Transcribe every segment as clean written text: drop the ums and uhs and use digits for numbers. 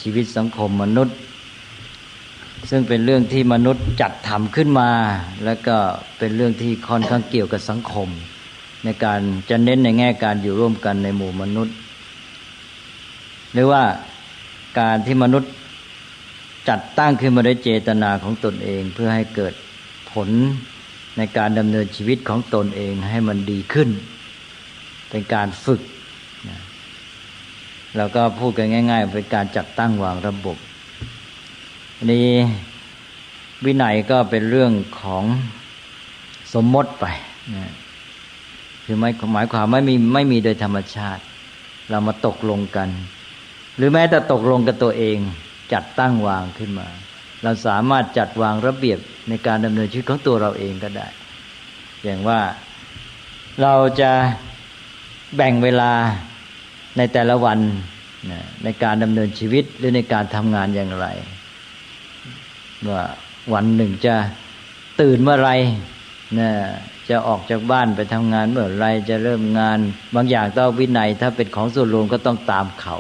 ชีวิตสังคมมนุษย์ซึ่งเป็นเรื่องที่มนุษย์จัดทำขึ้นมาแล้วก็เป็นเรื่องที่ค่อนข้างเกี่ยวกับสังคมในการจะเน้นในแง่การอยู่ร่วมกันในหมู่มนุษย์หรือว่าการที่มนุษย์จัดตั้งขึ้นมาด้วยเจตนาของตนเองเพื่อให้เกิดผลในการดำเนินชีวิตของตนเองให้มันดีขึ้นเป็นการฝึกแล้วก็พูดกันง่ายๆเป็นการจัดตั้งวางระบบนี้วินัยก็เป็นเรื่องของสมมติไปนะคือหมายความไม่มีโดยธรรมชาติเรามาตกลงกันหรือแม้แต่ตกลงกับตัวเองจัดตั้งวางขึ้นมาเราสามารถจัดวางระเบียบในการดำเนินชีวิตของตัวเราเองก็ได้อย่างว่าเราจะแบ่งเวลาในแต่ละวันในการดำเนินชีวิตหรือในการทำงานอย่างไรว่าวันหนึ่งจะตื่นเมื่อไรจะออกจากบ้านไปทำงานเมื่อไรจะเริ่มงานบางอย่างต้องวินัยถ้าเป็นของส่วนรวมก็ต้องตามเขา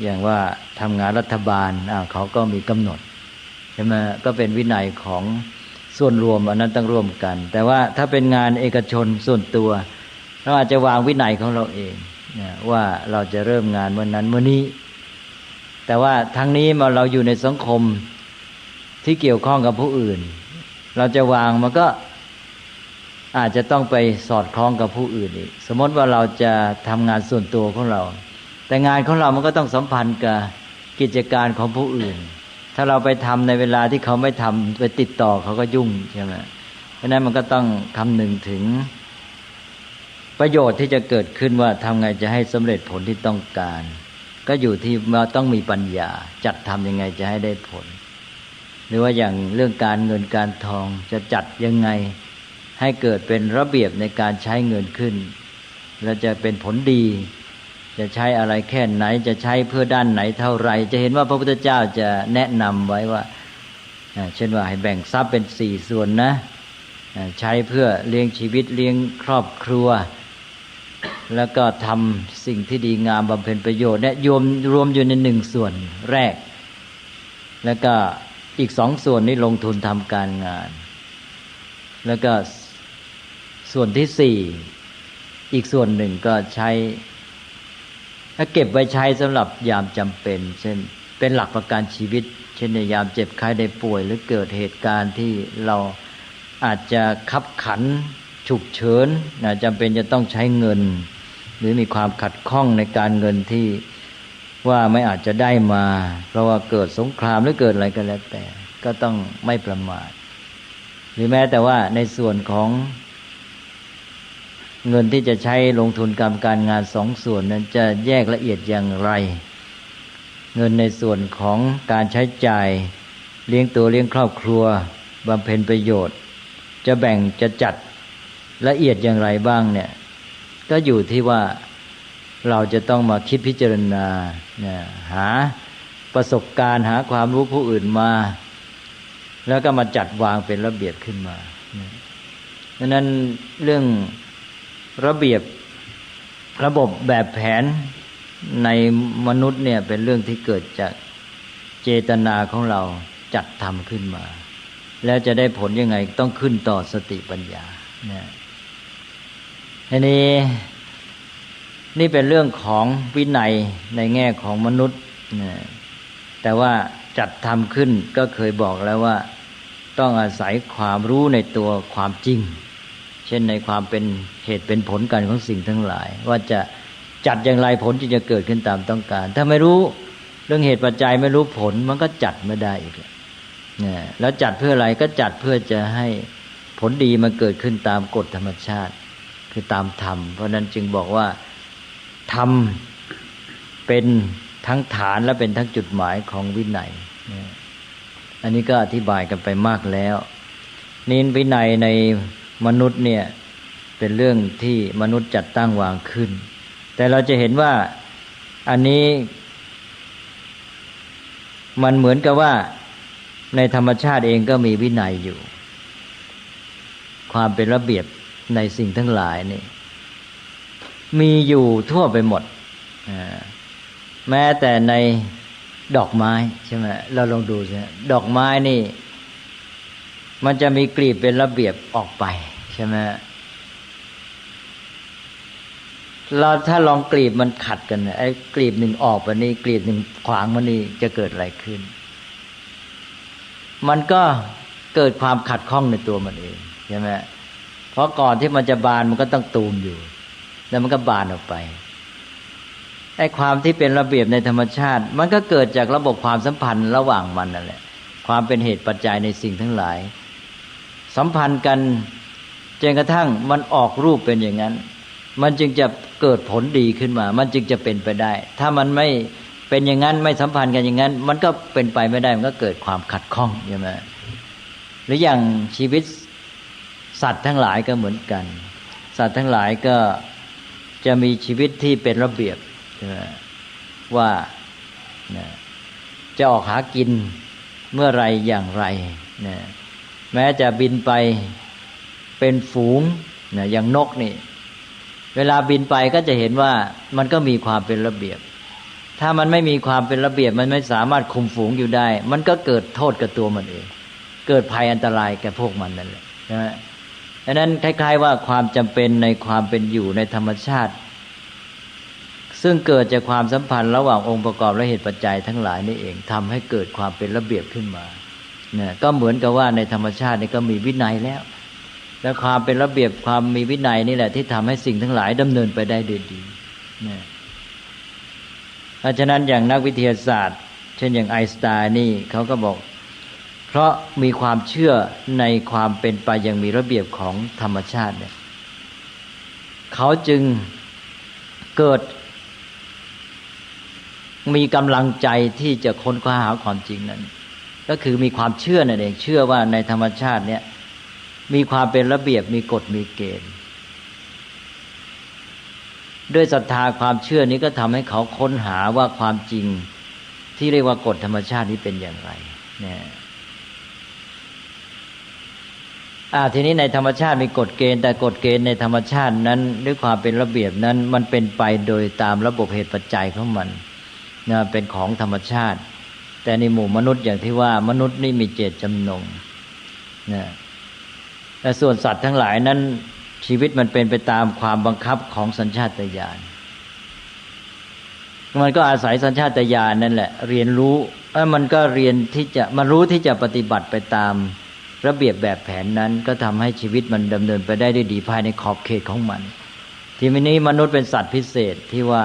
อย่างว่าทำงานรัฐบาลเขาก็มีกำหนดใช่ไหมก็เป็นวินัยของส่วนรวมอันนั้นต้องร่วมกันแต่ว่าถ้าเป็นงานเอกชนส่วนตัวเราอาจจะวางวินัยของเราเองว่าเราจะเริ่มงานวันนั้นเมื่อนี้แต่ว่าทั้งนี้มาเราอยู่ในสังคมที่เกี่ยวข้องกับผู้อื่นเราจะวางมันก็อาจจะต้องไปสอดคล้องกับผู้อื่นอีกสมมติว่าเราจะทำงานส่วนตัวของเราแต่งานของเรามันก็ต้องสัมพันธ์กับกิจการของผู้อื่นถ้าเราไปทำในเวลาที่เขาไม่ทำไปติดต่อเขาก็ยุ่งใช่ไหมเพราะนั้นมันก็ต้องคำนึงถึงประโยชน์ที่จะเกิดขึ้นว่าทำไงจะให้สำเร็จผลที่ต้องการก็อยู่ที่เราต้องมีปัญญาจัดทำยังไงจะให้ได้ผลหรือว่าอย่างเรื่องการเงินการทองจะจัดยังไงให้เกิดเป็นระเบียบในการใช้เงินขึ้นและจะเป็นผลดีจะใช้อะไรแค่ไหนจะใช้เพื่อด้านไหนเท่าไรจะเห็นว่าพระพุทธเจ้าจะแนะนำไว้ว่าเช่นว่าให้แบ่งทรัพย์เป็น4ส่วนนะใช้เพื่อเลี้ยงชีวิตเลี้ยงครอบครัวแล้วก็ทำสิ่งที่ดีงามบำเพ็ญประโยชน์เนี่ยรวมอยู่ใน1ส่วนแรกแล้วก็อีก2ส่วนนี้ลงทุนทำการงานแล้วก็ส่วนที่4อีกส่วนหนึ่งก็ใช้เก็บไว้ใช้สำหรับยามจำเป็นเช่นเป็นหลักประกันชีวิตเช่นในยามเจ็บไข้ได้ป่วยหรือเกิดเหตุการณ์ที่เราอาจจะคับขันฉุกเฉินจำเป็นจะต้องใช้เงินหรือมีความขัดข้องในการเงินที่ว่าไม่อาจจะได้มาเพราะว่าเกิดสงครามหรือเกิดอะไรก็แล้วแต่ก็ต้องไม่ประมาทหรือแม้แต่ว่าในส่วนของเงินที่จะใช้ลงทุนการงาน2ส่วนนั้นจะแยกละเอียดอย่างไรเงินในส่วนของการใช้จ่ายเลี้ยงตัวเลี้ยงครอบครัวบำเพ็ญประโยชน์จะแบ่งจะจัดละเอียดอย่างไรบ้างเนี่ยก็อยู่ที่ว่าเราจะต้องมาคิดพิจารณาหาประสบการณ์หาความรู้ผู้อื่นมาแล้วก็มาจัดวางเป็นระเบียบขึ้นมาดังนั้นเรื่องระเบียบระบบแบบแผนในมนุษย์เนี่ยเป็นเรื่องที่เกิดจากเจตนาของเราจัดทำขึ้นมาแล้วจะได้ผลยังไงต้องขึ้นต่อสติปัญญาเนี่ยทีนี้นี่เป็นเรื่องของวินัยในแง่ของมนุษย์แต่ว่าจัดทำขึ้นก็เคยบอกแล้วว่าต้องอาศัยความรู้ในตัวความจริงเช่นในความเป็นเหตุเป็นผลกันของสิ่งทั้งหลายว่าจะจัดอย่างไรผลที่จะเกิดขึ้นตามต้องการถ้าไม่รู้เรื่องเหตุปัจจัยไม่รู้ผลมันก็จัดไม่ได้อีกแล้วจัดเพื่ออะไรก็จัดเพื่อจะให้ผลดีมันเกิดขึ้นตามกฎธรรมชาติคือตามธรรมเพราะนั้นจึงบอกว่าธรรมเป็นทั้งฐานและเป็นทั้งจุดหมายของวินัยอันนี้ก็อธิบายกันไปมากแล้วนี่วินัยในมนุษย์เนี่ยเป็นเรื่องที่มนุษย์จัดตั้งวางขึ้นแต่เราจะเห็นว่าอันนี้มันเหมือนกับว่าในธรรมชาติเองก็มีวินัยอยู่ความเป็นระเบียบในสิ่งทั้งหลายนี่มีอยู่ทั่วไปหมดแม้แต่ใน ดอกไม้ใช่ไหมเราลองดูสิดอกไม้นี่มันจะมีกลีบเป็นระเบียบออกไปใช่ไหมเราถ้าลองกลีบมันขัดกันไอ้กลีบหนึ่งออกไปนี่กลีบหนึ่งขวางมันนี่จะเกิดอะไรขึ้นมันก็เกิดความขัดข้องในตัวมันเองใช่ไหมเพราะก่อนที่มันจะบานมันก็ต้องตูมอยู่แล้วมันก็บานออกไปไอ้ความที่เป็นระเบียบในธรรมชาติมันก็เกิดจากระบบความสัมพันธ์ระหว่างมันนั่นแหละความเป็นเหตุปัจจัยในสิ่งทั้งหลายสัมพันธ์กันจนกระทั่งมันออกรูปเป็นอย่างนั้นมันจึงจะเกิดผลดีขึ้นมามันจึงจะเป็นไปได้ถ้ามันไม่เป็นอย่างนั้นไม่สัมพันธ์กันอย่างนั้นมันก็เป็นไปไม่ได้มันก็เกิดความขัดข้องใช่ไหมหรืออย่างชีวิตสัตว์ทั้งหลายก็เหมือนกันสัตว์ทั้งหลายก็จะมีชีวิตที่เป็นระเบียบว่าจะออกหากินเมื่อไรอย่างไรแม้จะบินไปเป็นฝูงอย่างนกนี่เวลาบินไปก็จะเห็นว่ามันก็มีความเป็นระเบียบถ้ามันไม่มีความเป็นระเบียบมันไม่สามารถคุมฝูงอยู่ได้มันก็เกิดโทษกับตัวมันเองเกิดภัยอันตรายแก่พวกมันนั่นแหละนะดังนั้นคล้ายๆว่าความจำเป็นในความเป็นอยู่ในธรรมชาติซึ่งเกิดจากความสัมพันธ์ระหว่างองค์ประกอบและเหตุปัจจัยทั้งหลายนี่เองทำให้เกิดความเป็นระเบียบขึ้นมาเนี่ยก็เหมือนกับว่าในธรรมชาตินี่ก็มีวินัยแล้วและความเป็นระเบียบความมีวินัยนี่แหละที่ทำให้สิ่งทั้งหลายดำเนินไปได้ด้วยดีเนี่ยเพราะฉะนั้นอย่างนักวิทยาศาสตร์เช่นอย่างไอน์สไตน์นี่เขาก็บอกเพราะมีความเชื่อในความเป็นไปอย่างมีระเบียบของธรรมชาติเนี่ยเขาจึงเกิดมีกำลังใจที่จะค้นคว้าหาความจริงนั้นก็คือมีความเชื่อนั่นเองเชื่อว่าในธรรมชาติเนี่ยมีความเป็นระเบียบมีกฎมีเกณฑ์ด้วยศรัทธาความเชื่อนี้ก็ทำให้เขาค้นหาว่าความจริงที่เรียกว่ากฎธรรมชาตินี้เป็นอย่างไรเนี่ยทีนี้ในธรรมชาติมีกฎเกณฑ์แต่กฎเกณฑ์ในธรรมชาตินั้นด้วยความเป็นระเบียบนั้นมันเป็นไปโดยตามระบบเหตุปัจจัยของมันนะเป็นของธรรมชาติแต่ในหมู่มนุษย์อย่างที่ว่ามนุษย์นี่มีเจตจำนงนะแต่ส่วนสัตว์ทั้งหลายนั้นชีวิตมันเป็นไปตามความบังคับของสัญชาตญาณมันก็อาศัยสัญชาตญาณนั่นแหละเรียนรู้มันก็เรียนที่จะมารู้ที่จะปฏิบัติไปตามระเบียบแบบแผนนั้นก็ทำให้ชีวิตมันดำเนินไปได้ด้วยดีภายในขอบเขตของมันทีนี้มนุษย์เป็นสัตว์พิเศษที่ว่า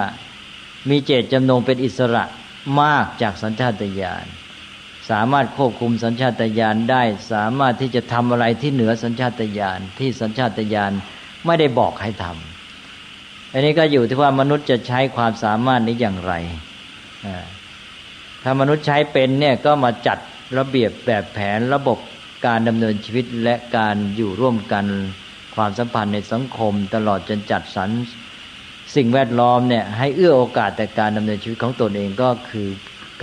มีเจตจำนงเป็นอิสระมากจากสัญชาตญาณสามารถควบคุมสัญชาตญาณได้สามารถที่จะทำอะไรที่เหนือสัญชาตญาณที่สัญชาตญาณไม่ได้บอกให้ทำอันนี้ก็อยู่ที่ว่ามนุษย์จะใช้ความสามารถนี้อย่างไรถ้ามนุษย์ใช้เป็นเนี่ยก็มาจัดระเบียบแบบแผนระบบการดำเนินชีวิตและการอยู่ร่วมกันความสัมพันธ์ในสังคมตลอดจนจัดสรรสิ่งแวดล้อมเนี่ยให้เอื้อโอกาสแต่การดำเนินชีวิตของตนเองก็คือ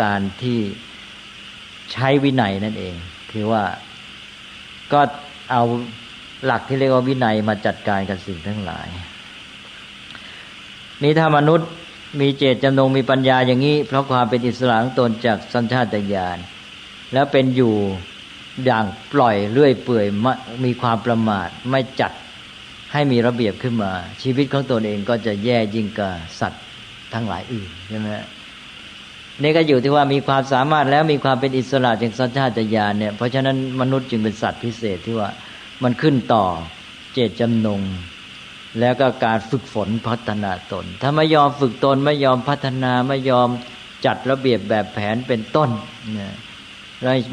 การที่ใช้วินัยนั่นเองคือว่าก็เอาหลักที่เรียกว่าวินัยมาจัดการกับสิ่งทั้งหลายนี่ถ้ามนุษย์มีเจตจำนงมีปัญญาอย่างนี้เพราะความเป็นอิสระของตนจากสัญชาตญาณแล้วเป็นอยู่อย่างปล่อยเรื่อยเปื่อยมีความประมาทไม่จัดให้มีระเบียบขึ้นมาชีวิตของตนเองก็จะแย่ยิ่งกว่าสัตว์ทั้งหลายอื่นใช่ไหมนี่ก็อยู่ที่ว่ามีความสามารถแล้วมีความเป็นอิสระจากสัญชาตญาณเนี่ยเพราะฉะนั้นมนุษย์จึงเป็นสัตว์พิเศษที่ว่ามันขึ้นต่อเจตจำนงแล้วก็การฝึกฝนพัฒนาตนถ้าไม่ยอมฝึกตนไม่ยอมพัฒนาไม่ยอมจัดระเบียบแบบแผนเป็นต้นเนี่ย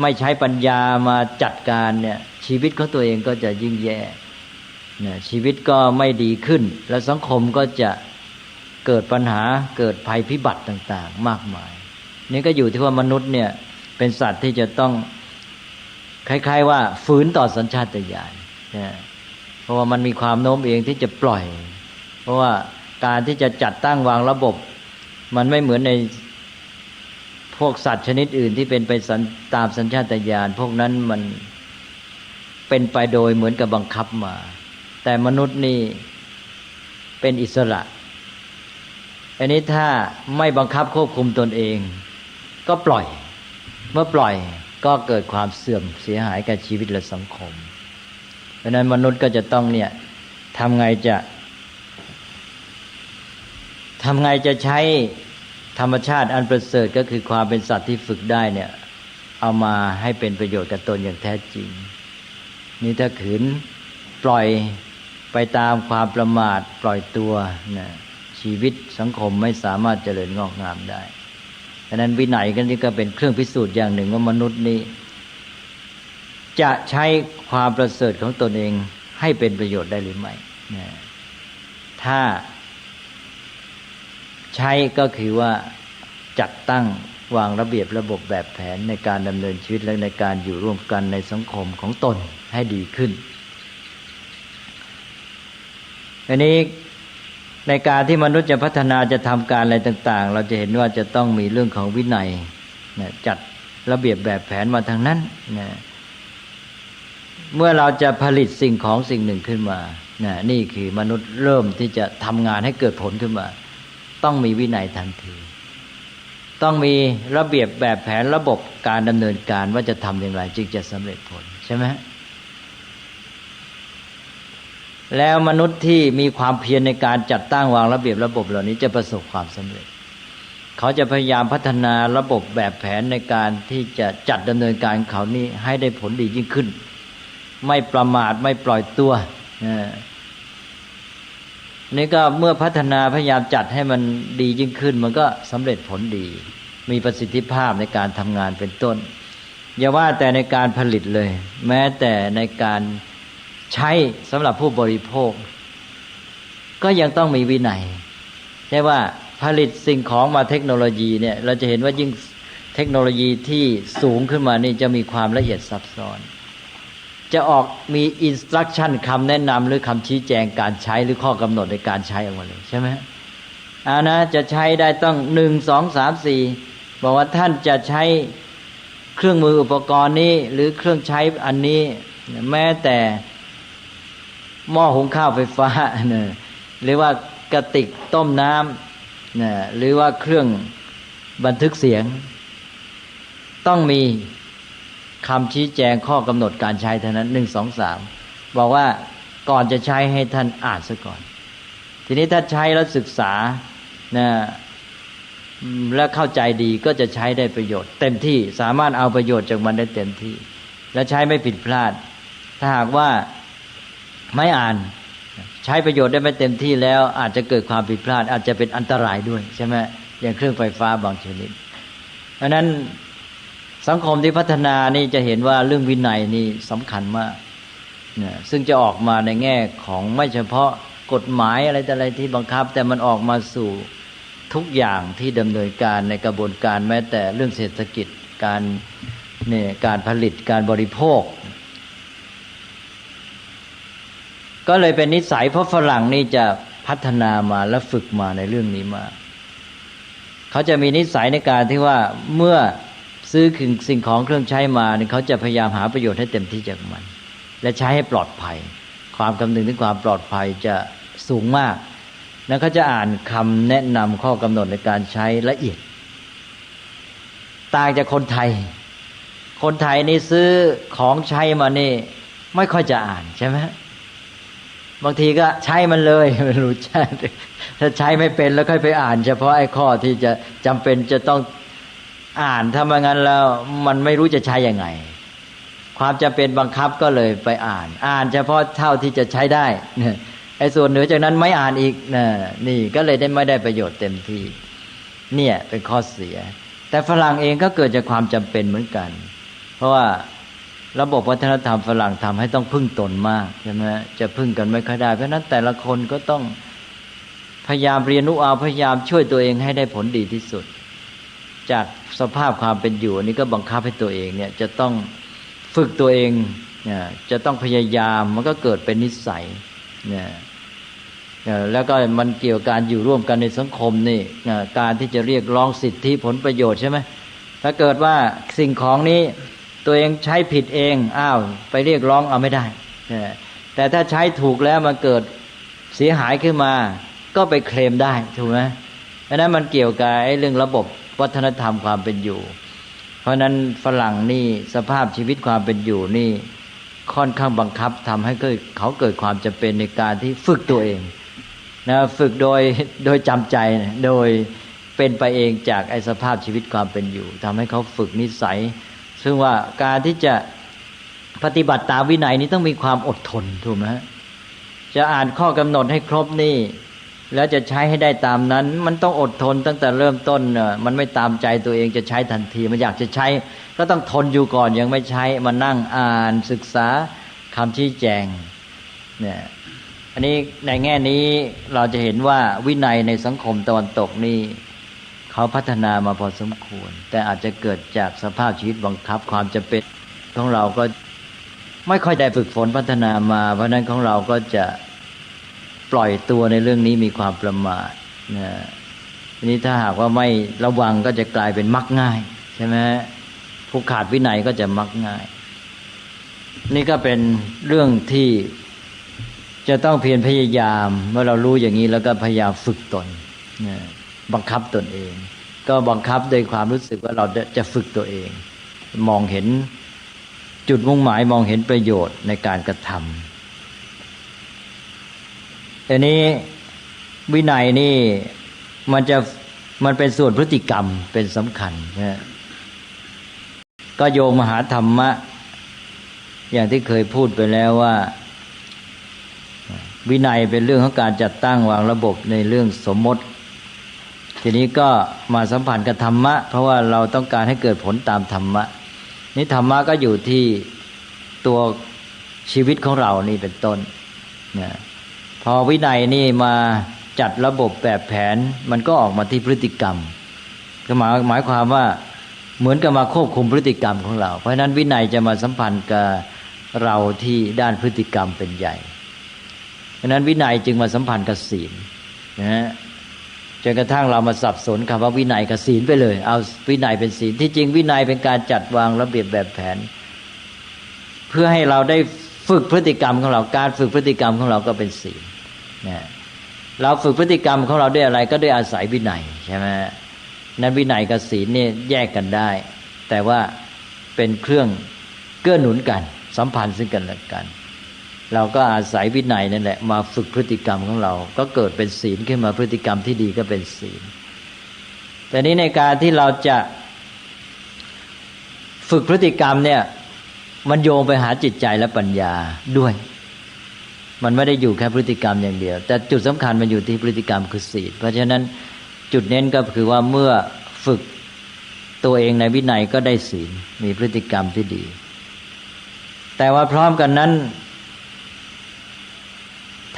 ไม่ใช้ปัญญามาจัดการเนี่ยชีวิตของตัวเองก็จะยิ่งแย่เนี่ยชีวิตก็ไม่ดีขึ้นและสังคมก็จะเกิดปัญหาเกิดภัยพิบัติต่างๆมากมายนี่ก็อยู่ที่ว่ามนุษย์เนี่ยเป็นสัตว์ที่จะต้องคล้ายๆว่าฝืนต่อสัญชาตญาณเนี่ยเพราะว่ามันมีความโน้มเอียงที่จะปล่อยเพราะว่าการที่จะจัดตั้งวางระบบมันไม่เหมือนในพวกสัตว์ชนิดอื่นที่เป็นไปตามสัญชาตญาณพวกนั้นมันเป็นไปโดยเหมือนกับบังคับมาแต่มนุษย์นี่เป็นอิสระอันนี้ถ้าไม่บังคับควบคุมตนเอง ก็ปล่อยเมื่อปล่อยก็เกิดความเสื่อมเสียหายกับชีวิตและสังคมเพราะนั้นมนุษย์ก็จะต้องเนี่ยทำไงจะใช้ธรรมชาติอันประเสริฐก็คือความเป็นสัตว์ที่ฝึกได้เนี่ยเอามาให้เป็นประโยชน์กับตนอย่างแท้จริงนี่ถ้าขืนปล่อยไปตามความประมาทปล่อยตัวนะชีวิตสังคมไม่สามารถเจริญงอกงามได้ฉะนั้นวินัยกันนี่ก็เป็นเครื่องพิสูจน์อย่างหนึ่งว่ามนุษย์นี้จะใช้ความประเสริฐของตนเองให้เป็นประโยชน์ได้หรือไม่นะถ้าใช้ก็คือว่าจัดตั้งวางระเบียบระบบแบบแผนในการดำเนินชีวิตและในการอยู่ร่วมกันในสังคมของตนให้ดีขึ้นอันนี้ในการที่มนุษย์จะพัฒนาจะทำการอะไรต่างๆเราจะเห็นว่าจะต้องมีเรื่องของวินัยจัดระเบียบแบบแผนมาทางนั้นเมื่อเราจะผลิตสิ่งของสิ่งหนึ่งขึ้นมานี่คือมนุษย์เริ่มที่จะทำงานให้เกิดผลขึ้นมาต้องมีวินัยทันทีต้องมีระเบียบแบบแผนระบบการดำเนินการว่าจะทำอย่างไรจึงจะสำเร็จผลใช่ไหมแล้วมนุษย์ที่มีความเพียรในการจัดตั้งวางระเบียบระบบเหล่านี้จะประสบความสำเร็จเขาจะพยายามพัฒนาระบบแบบแผนในการที่จะจัดดำเนินการเขานี้ให้ได้ผลดียิ่งขึ้นไม่ประมาทไม่ปล่อยตัวนี่ก็เมื่อพัฒนาพยายามจัดให้มันดียิ่งขึ้นมันก็สำเร็จผลดีมีประสิทธิภาพในการทำงานเป็นต้นอย่าว่าแต่ในการผลิตเลยแม้แต่ในการใช้สำหรับผู้บริโภคก็ยังต้องมีวินัยใช่ว่าผลิตสิ่งของมาเทคโนโลยีเนี่ยเราจะเห็นว่ายิ่งเทคโนโลยีที่สูงขึ้นมานี่จะมีความละเอียดซับซ้อนจะออกมีอินสตรัคชั่นคำแนะนำหรือคำชี้แจงการใช้หรือข้อกำหนดในการใช้ออกมาเลยใช่ไหมนะจะใช้ได้ต้อง1 2 3 4บอกว่าท่านจะใช้เครื่องมืออุปกรณ์นี้หรือเครื่องใช้อันนี้แม้แต่หม้อหุงข้าวไฟฟ้าเนี่ยหรือว่ากระติกต้มน้ำเนี่ยหรือว่าเครื่องบันทึกเสียงต้องมีคำชี้แจงข้อกำหนดการใช้เท่านั้น1 2 3บอกว่าก่อนจะใช้ให้ท่านอ่านซะก่อนทีนี้ถ้าใช้แล้วศึกษานะและเข้าใจดีก็จะใช้ได้ประโยชน์เต็มที่สามารถเอาประโยชน์จากมันได้เต็มที่และใช้ไม่ผิดพลาดถ้าหากว่าไม่อ่านใช้ประโยชน์ได้ไม่เต็มที่แล้วอาจจะเกิดความผิดพลาดอาจจะเป็นอันตรายด้วยใช่ไหมอย่างเครื่องไฟฟ้าบางชนิดเพราะนั้นสังคมที่พัฒนานี่จะเห็นว่าเรื่องวินัยนี่สำคัญมากซึ่งจะออกมาในแง่ของไม่เฉพาะกฎหมายอะไรแต่อะไรที่บังคับแต่มันออกมาสู่ทุกอย่างที่ดำเนินการในกระบวนการแม้แต่เรื่องเศรษฐกิจการผลิตการบริโภคก็เลยเป็นนิสัยเพราะฝรั่งนี่จะพัฒนามาและฝึกมาในเรื่องนี้มาเขาจะมีนิสัยในการที่ว่าเมื่อซื้อสิ่งของเครื่องใช้มาเนี่ยเขาจะพยายามหาประโยชน์ให้เต็มที่จากมันและใช้ให้ปลอดภัยความคำนึงถึงความปลอดภัยจะสูงมากแล้วเขาจะอ่านคำแนะนำข้อกำหนดในการใช้ละเอียดต่างจากคนไทยนี่ซื้อของใช้มานี่ไม่ค่อยจะอ่านใช่ไหมบางทีก็ใช้มันเลยไม่รู้ใช่ถ้าใช้ไม่เป็นแล้วค่อยไปอ่านเฉพาะไอ้ข้อที่จะจำเป็นจะต้องอ่านถ้าไม่งั้นแล้วมันไม่รู้จะใช้ยังไงความจำเป็นบังคับก็เลยไปอ่านเฉพาะเท่าที่จะใช้ได้ไอ้ส่วนเหนือจากนั้นไม่อ่านอีกนี่ก็เลยไม่ได้ประโยชน์เต็มที่เนี่ยเป็นข้อเสียแต่ฝรั่งเองก็เกิดจากความจำเป็นเหมือนกันเพราะว่าระบบวัฒนธรรมฝรั่งทำให้ต้องพึ่งตนมากใช่ไหมจะพึ่งกันไม่ค่อยได้เพราะนั้นแต่ละคนก็ต้องพยายามเรียนรู้พยายามช่วยตัวเองให้ได้ผลดีที่สุดจากสภาพความเป็นอยู่นี้ก็บังคับให้ตัวเองเนี่ยจะต้องฝึกตัวเองจะต้องพยายามมันก็เกิดเป็นนิสัยแล้วก็มันเกี่ยวกับการอยู่ร่วมกันในสังคมนี่การที่จะเรียกร้องสิทธิผลประโยชน์ใช่ไหมถ้าเกิดว่าสิ่งของนี้ตัวเองใช้ผิดเองไปเรียกร้องเอาไม่ได้แต่ถ้าใช้ถูกแล้วมันเกิดเสียหายขึ้นมาก็ไปเคลมได้ถูกไหมเพราะนั้นมันเกี่ยวกับเรื่องระบบ วัฒนธรรมความเป็นอยู่เพราะนั้นฝรั่งนี่สภาพชีวิตความเป็นอยู่นี่ค่อนข้างบังคับทำให้เขาเกิดความจำเป็นในการที่ฝึกตัวเองนะฝึกโดยจำใจโดยเป็นไปเองจากไอ้สภาพชีวิตความเป็นอยู่ทำให้เขาฝึกนิสัยซึ่งว่าการที่จะปฏิบัติตามวินัยนี้ต้องมีความอดทนถูกไหมจะอ่านข้อกำหนดให้ครบนี่แล้วจะใช้ให้ได้ตามนั้นมันต้องอดทนตั้งแต่เริ่มต้นมันไม่ตามใจตัวเองจะใช้ทันทีมันอยากจะใช้ก็ต้องทนอยู่ก่อนยังไม่ใช้มานั่งอ่านศึกษาคำชี้แจงเนี่ยอันนี้ในแง่นี้เราจะเห็นว่าวินัยในสังคมตะวันตกนี่เขาพัฒนามาพอสมควรแต่อาจจะเกิดจากสภาพชีวิตบังคับความจำเป็นของเราก็ไม่ค่อยได้ฝึกฝนพัฒนามาเพราะนั้นของเราก็จะปล่อยตัวในเรื่องนี้มีความประมาทนะทีนี้ถ้าหากว่าไม่ระวังก็จะกลายเป็นมักง่ายใช่ไหมผู้ขาดวินัยก็จะมักง่ายนี่ก็เป็นเรื่องที่จะต้องเพียรพยายามเมื่อเรารู้อย่างนี้แล้วก็พยายามฝึกตนนะบังคับตนเองก็บังคับโดยความรู้สึกว่าเราจะฝึกตัวเองมองเห็นจุดมุ่งหมายมองเห็นประโยชน์ในการกระทำอันนี้วินัยนี่มันเป็นส่วนพฤติกรรมเป็นสำคัญนะก็โยงมหาธรรมะอย่างที่เคยพูดไปแล้วว่าวินัยเป็นเรื่องของการจัดตั้งวางระบบในเรื่องสมมติทีนี้ก็มาสัมพันธ์กับธรรมะเพราะว่าเราต้องการให้เกิดผลตามธรรมะนี่ธรรมะก็อยู่ที่ตัวชีวิตของเรานี่เป็นต้นนะพอวินัยนี่มาจัดระบบแบบแผนมันก็ออกมาที่พฤติกรรมก็หมายความว่าเหมือนกับมาควบคุมพฤติกรรมของเราเพราะฉะนั้นวินัยจะมาสัมพันธ์กับเราที่ด้านพฤติกรรมเป็นใหญ่เพราะฉะนั้นวินัยจึงมาสัมพันธ์กับศีลนะจนกระทั่งเรามาสับสนคำว่าวินัยกับศีลไปเลยเอาวินัยเป็นศีลที่จริงวินัยเป็นการจัดวางระเบียบแบบแผนเพื่อให้เราได้ฝึกพฤติกรรมของเราการฝึกพฤติกรรมของเราก็เป็นศีลนะเราฝึกพฤติกรรมของเราด้วยอะไรก็ด้วยอาศัยวินัยใช่ไหมนั้นวินัยกับศีลเนี่ยแยกกันได้แต่ว่าเป็นเครื่องเกื้อหนุนกันสัมพันธ์ซึ่งกันและกันเราก็อาศัยวินัยนั่นแหละมาฝึกพฤติกรรมของเราก็เกิดเป็นศีลขึ้นมาพฤติกรรมที่ดีก็เป็นศีลแต่นี้ในการที่เราจะฝึกพฤติกรรมเนี่ยมันโยงไปหาจิตใจและปัญญาด้วยมันไม่ได้อยู่แค่พฤติกรรมอย่างเดียวแต่จุดสำคัญมันอยู่ที่พฤติกรรมคือศีลเพราะฉะนั้นจุดเน้นก็คือว่าเมื่อฝึกตัวเองในวินัยก็ได้ศีลมีพฤติกรรมที่ดีแต่ว่าพร้อมกันนั้น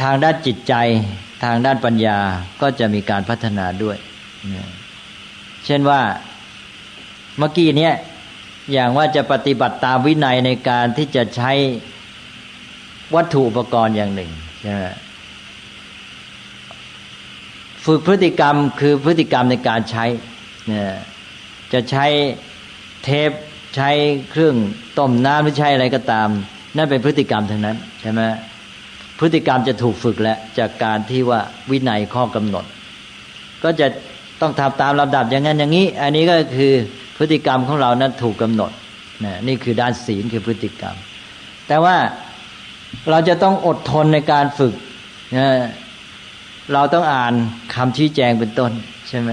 ทางด้านจิตใจทางด้านปัญญาก็จะมีการพัฒนาด้วยเช่นว่าเมื่อกี้นี้อย่างว่าจะปฏิบัติตามวินัยในการที่จะใช้วัตถุอุปกรณ์อย่างหนึ่งใช่ไหมฝึกพฤติกรรมคือพฤติกรรมในการใช้จะใช้เทปใช้เครื่องต้มน้ำหรือใช้อะไรก็ตามนั่นเป็นพฤติกรรมทั้งนั้นใช่ไหมพฤติกรรมจะถูกฝึกแล้วจากการที่ว่าวินัยข้อกำหนดก็จะต้องทำตามลำดับอย่างนั้นอย่างนี้อันนี้ก็คือพฤติกรรมของเรานั้นถูกกำหนดนี่คือด้านศีลคือพฤติกรรมแต่ว่าเราจะต้องอดทนในการฝึกเราต้องอ่านคำชี้แจงเป็นต้นใช่ไหม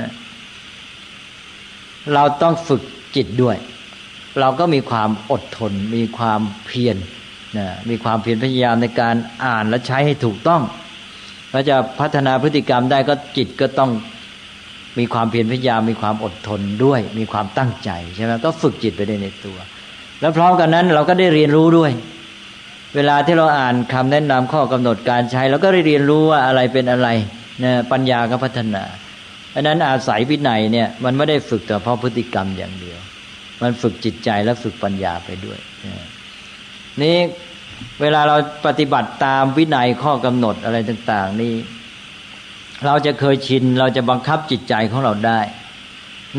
เราต้องฝึกจิตด้วยเราก็มีความอดทนมีความเพียรมีความเพียรพยายามในการอ่านและใช้ให้ถูกต้องถ้าจะพัฒนาพฤติกรรมได้ก็จิตก็ต้องมีความเพียรพยายามมีความอดทนด้วยมีความตั้งใจใช่ไหมก็ฝึกจิตไปได้ในตัวแล้วพร้อมกันนั้นเราก็ได้เรียนรู้ด้วยเวลาที่เราอ่านคำแนะนำข้อกำหนดการใช้เราก็ได้เรียนรู้ว่าอะไรเป็นอะไรปัญญาก็พัฒนาเพราะนั้นอาศัยวินัยเนี่ยมันไม่ได้ฝึกแต่เพราะพฤติกรรมอย่างเดียวมันฝึกจิตใจและฝึกปัญญาไปด้วยนี่เวลาเราปฏิบัติตามวินัยข้อกำหนดอะไรต่างๆนี่เราจะเคยชินเราจะบังคับจิตใจของเราได้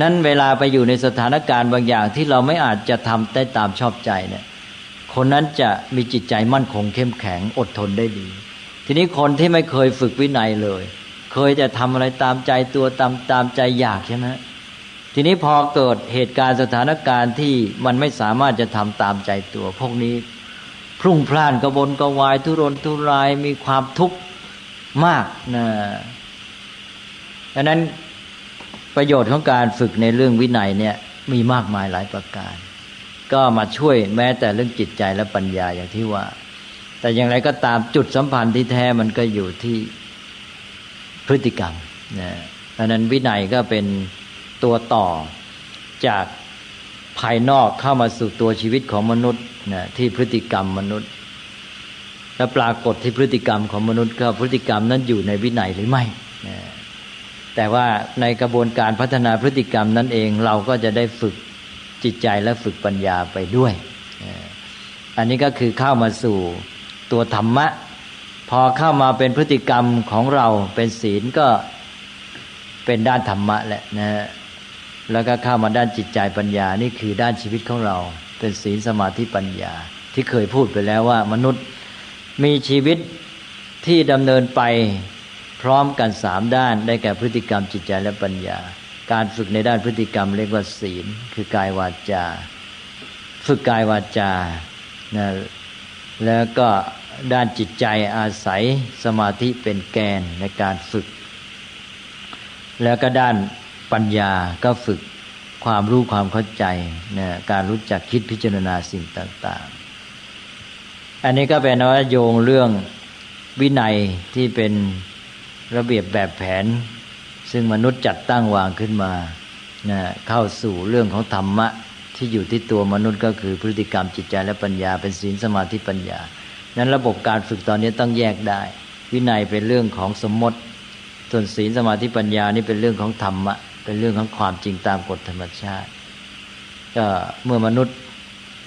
นั้นเวลาไปอยู่ในสถานการณ์บางอย่างที่เราไม่อาจจะทำได้ตามชอบใจเนี่ยคนนั้นจะมีจิตใจมั่นคงเข้มแข็งอดทนได้ดีทีนี้คนที่ไม่เคยฝึกวินัยเลยเคยจะทำอะไรตามใจตัวตามใจอยากใช่ไหม ทีนี้พอเกิดเหตุการณ์สถานการณ์ที่มันไม่สามารถจะทำตามใจตัวพวกนี้พรุ่งพล่านกระวนกระวายทุรนทุรายมีความทุกข์มากนะดังนั้นประโยชน์ของการฝึกในเรื่องวินัยเนี่ยมีมากมายหลายประการก็มาช่วยแม้แต่เรื่องจิตใจและปัญญาอย่างที่ว่าแต่อย่างไรก็ตามจุดสัมพันธ์ที่แท้มันก็อยู่ที่พฤติกรรมนะดังนั้นวินัยก็เป็นตัวต่อจากภายนอกเข้ามาสู่ตัวชีวิตของมนุษย์นะที่พฤติกรรมมนุษย์และปรากฏที่พฤติกรรมของมนุษย์ก็พฤติกรรมนั้นอยู่ในวินัยหรือไม่นะแต่ว่าในกระบวนการพัฒนาพฤติกรรมนั้นเองเราก็จะได้ฝึกจิตใจและฝึกปัญญาไปด้วยอันนี้ก็คือเข้ามาสู่ตัวธรรมะพอเข้ามาเป็นพฤติกรรมของเราเป็นศีลก็เป็นด้านธรรมะแหละนะแล้วก็เข้ามาด้านจิตใจปัญญานี่คือด้านชีวิตของเราเป็นศีลสมาธิปัญญาที่เคยพูดไปแล้วว่ามนุษย์มีชีวิตที่ดำเนินไปพร้อมกัน3ด้านได้แก่พฤติกรรมจิตใจและปัญญาการฝึกในด้านพฤติกรรมเรียกว่าศีลคือกายวาจาฝึกกายวาจานะแล้วก็ด้านจิตใจอาศัยสมาธิเป็นแกนในการฝึกแล้วก็ด้านปัญญาก็ฝึกความรู้ความเข้าใจนะการรู้จักคิดพิจารณาสิ่งต่างๆอันนี้ก็เป็นว่าโยงเรื่องวินัยที่เป็นระเบียบแบบแผนซึ่งมนุษย์จัดตั้งวางขึ้นมานะเข้าสู่เรื่องของธรรมะที่อยู่ที่ตัวมนุษย์ก็คือพฤติกรรมจิตใจและปัญญาเป็นศีลสมาธิปัญญานั้นระบบการฝึกตอนนี้ต้องแยกได้วินัยเป็นเรื่องของสมมติส่วนศีลสมาธิปัญญานี่เป็นเรื่องของธรรมะเป็นเรื่องของความจริงตามกฎธรรมชาติก็เมื่อมนุษย์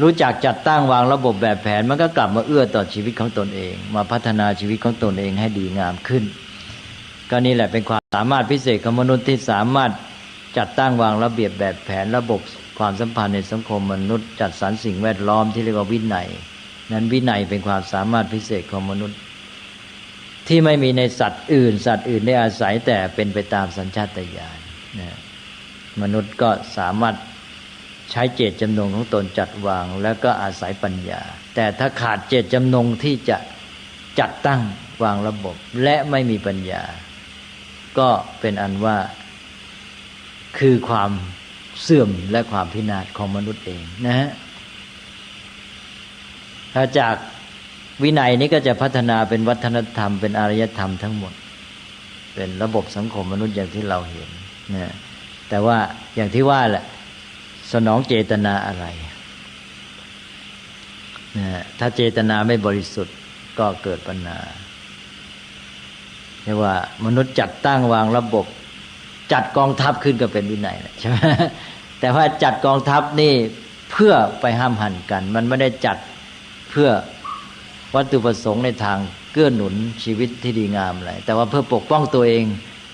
รู้จักจัดตั้งวางระบบแบบแผนมันก็กลับมาเอื้อต่อชีวิตของตนเองมาพัฒนาชีวิตของตนเองให้ดีงามขึ้นก็นี่แหละเป็นความสามารถพิเศษของมนุษย์ที่สามารถจัดตั้งวางระเบียบแบบแผนระบบความสัมพันธ์ในสังคมมนุษย์จัดสรรสิ่งแวดล้อมที่เรียกว่าวินัยนั้นวินัยเป็นความสามารถพิเศษของมนุษย์ที่ไม่มีในสัตว์อื่นได้อาศัยแต่เป็นไปตามสัญชาตญาณนะมนุษย์ก็สามารถใช้เจตจำนงของตนจัดวางแล้วก็อาศัยปัญญาแต่ถ้าขาดเจตจำนงที่จะจัดตั้งวางระบบและไม่มีปัญญาก็เป็นอันว่าคือความเสื่อมและความพินาศของมนุษย์เองนะฮะถ้าจากวินัยนี้ก็จะพัฒนาเป็นวัฒนธรรมเป็นอารยธรรมทั้งหมดเป็นระบบสังคมมนุษย์อย่างที่เราเห็นนะแต่ว่าอย่างที่ว่าแหละสนองเจตนาอะไรนะถ้าเจตนาไม่บริสุทธิ์ก็เกิดปัญหาเรียกว่ามนุษย์จัดตั้งวางระบบจัดกองทัพขึ้นก็เป็นวินัยใช่ไหมแต่ว่าจัดกองทัพนี่เพื่อไปห้ามหันกันมันไม่ได้จัดเพื่อวัตถุประสงค์ในทางเกื้อหนุนชีวิตที่ดีงามอะไรแต่ว่าเพื่อปกป้องตัวเอง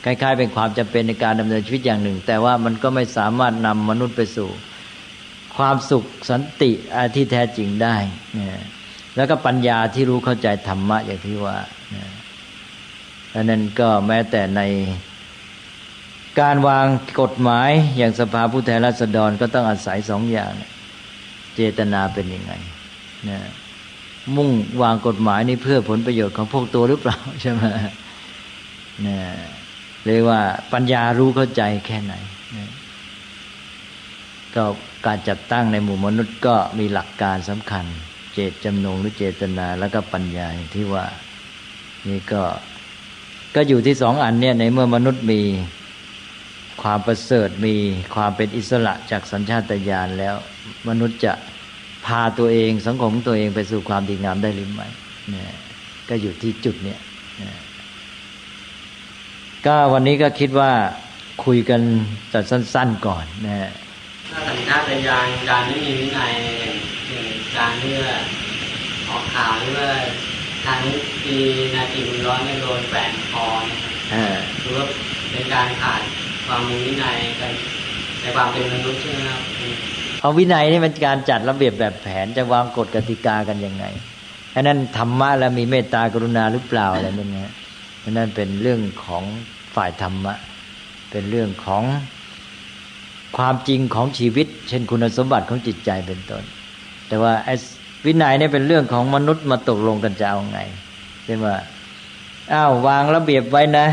คล้ายๆเป็นความจำเป็นในการดำเนินชีวิตอย่างหนึ่งแต่ว่ามันก็ไม่สามารถนำมนุษย์ไปสู่ความสุขสันติที่แท้จริงได้นะแล้วก็ปัญญาที่รู้เข้าใจธรรมะอย่างที่ว่านะดังนั้นก็แม้แต่ในการวางกฎหมายอย่างสภาผู้แทนราษฎรก็ต้องอาศัย2 อย่างเจตนาเป็นยังไงนะมุ่งวางกฎหมายนี้เพื่อผลประโยชน์ของพวกตัวหรือเปล่าใช่ไหมนะเรียกว่าปัญญารู้เข้าใจแค่ไหนนะก็การจัดตั้งในหมู่มนุษย์ก็มีหลักการสำคัญเจตจำนงหรือเจตนาแล้วก็ปัญญาอย่างที่ว่านี่ก็อยู่ที่2 อันเนี่ยในเมื่อมนุษย์มีความประเสริฐมีความเป็นอิสระจากสัญชาตญาณแล้วมนุษย์จะพาตัวเองสังคมตัวเองไปสู่ความดีงามได้หรือไม่เนี่ยก็อยู่ที่จุดเนี่ยก็วันนี้ก็คิดว่าคุยกันแต่สั้นๆก่อนนะถ้าสัญชาตญาณการไม่มีวินัยอย่างการเมื่อออกข่าวหรือว่าทางทีนาทีบุญร้อนโดนแฝงคอหรือว่าเป็นการขาดความมีวินัยกันในความเป็นมนุษย์ใช่ไหมครับเอาวินัยนี่มันการจัดระเบียบแบบแผนจะวางกฎกติกากันยังไงอันนั้นธรรมะแล้วมีเมตตากรุณาหรือเปล่าอะไรนั่นนะนั่นเป็นเรื่องของฝ่ายธรรมะเป็นเรื่องของ ความจริงของชีวิตเช่นคุณสมบัติของจิตใจเป็นต้นแต่ว่าไอ้วินัยเนี่ยเป็นเรื่องของมนุษย์มาตกลงกันจะเอาไงใช่ไหมวางระเบียบไว้นะ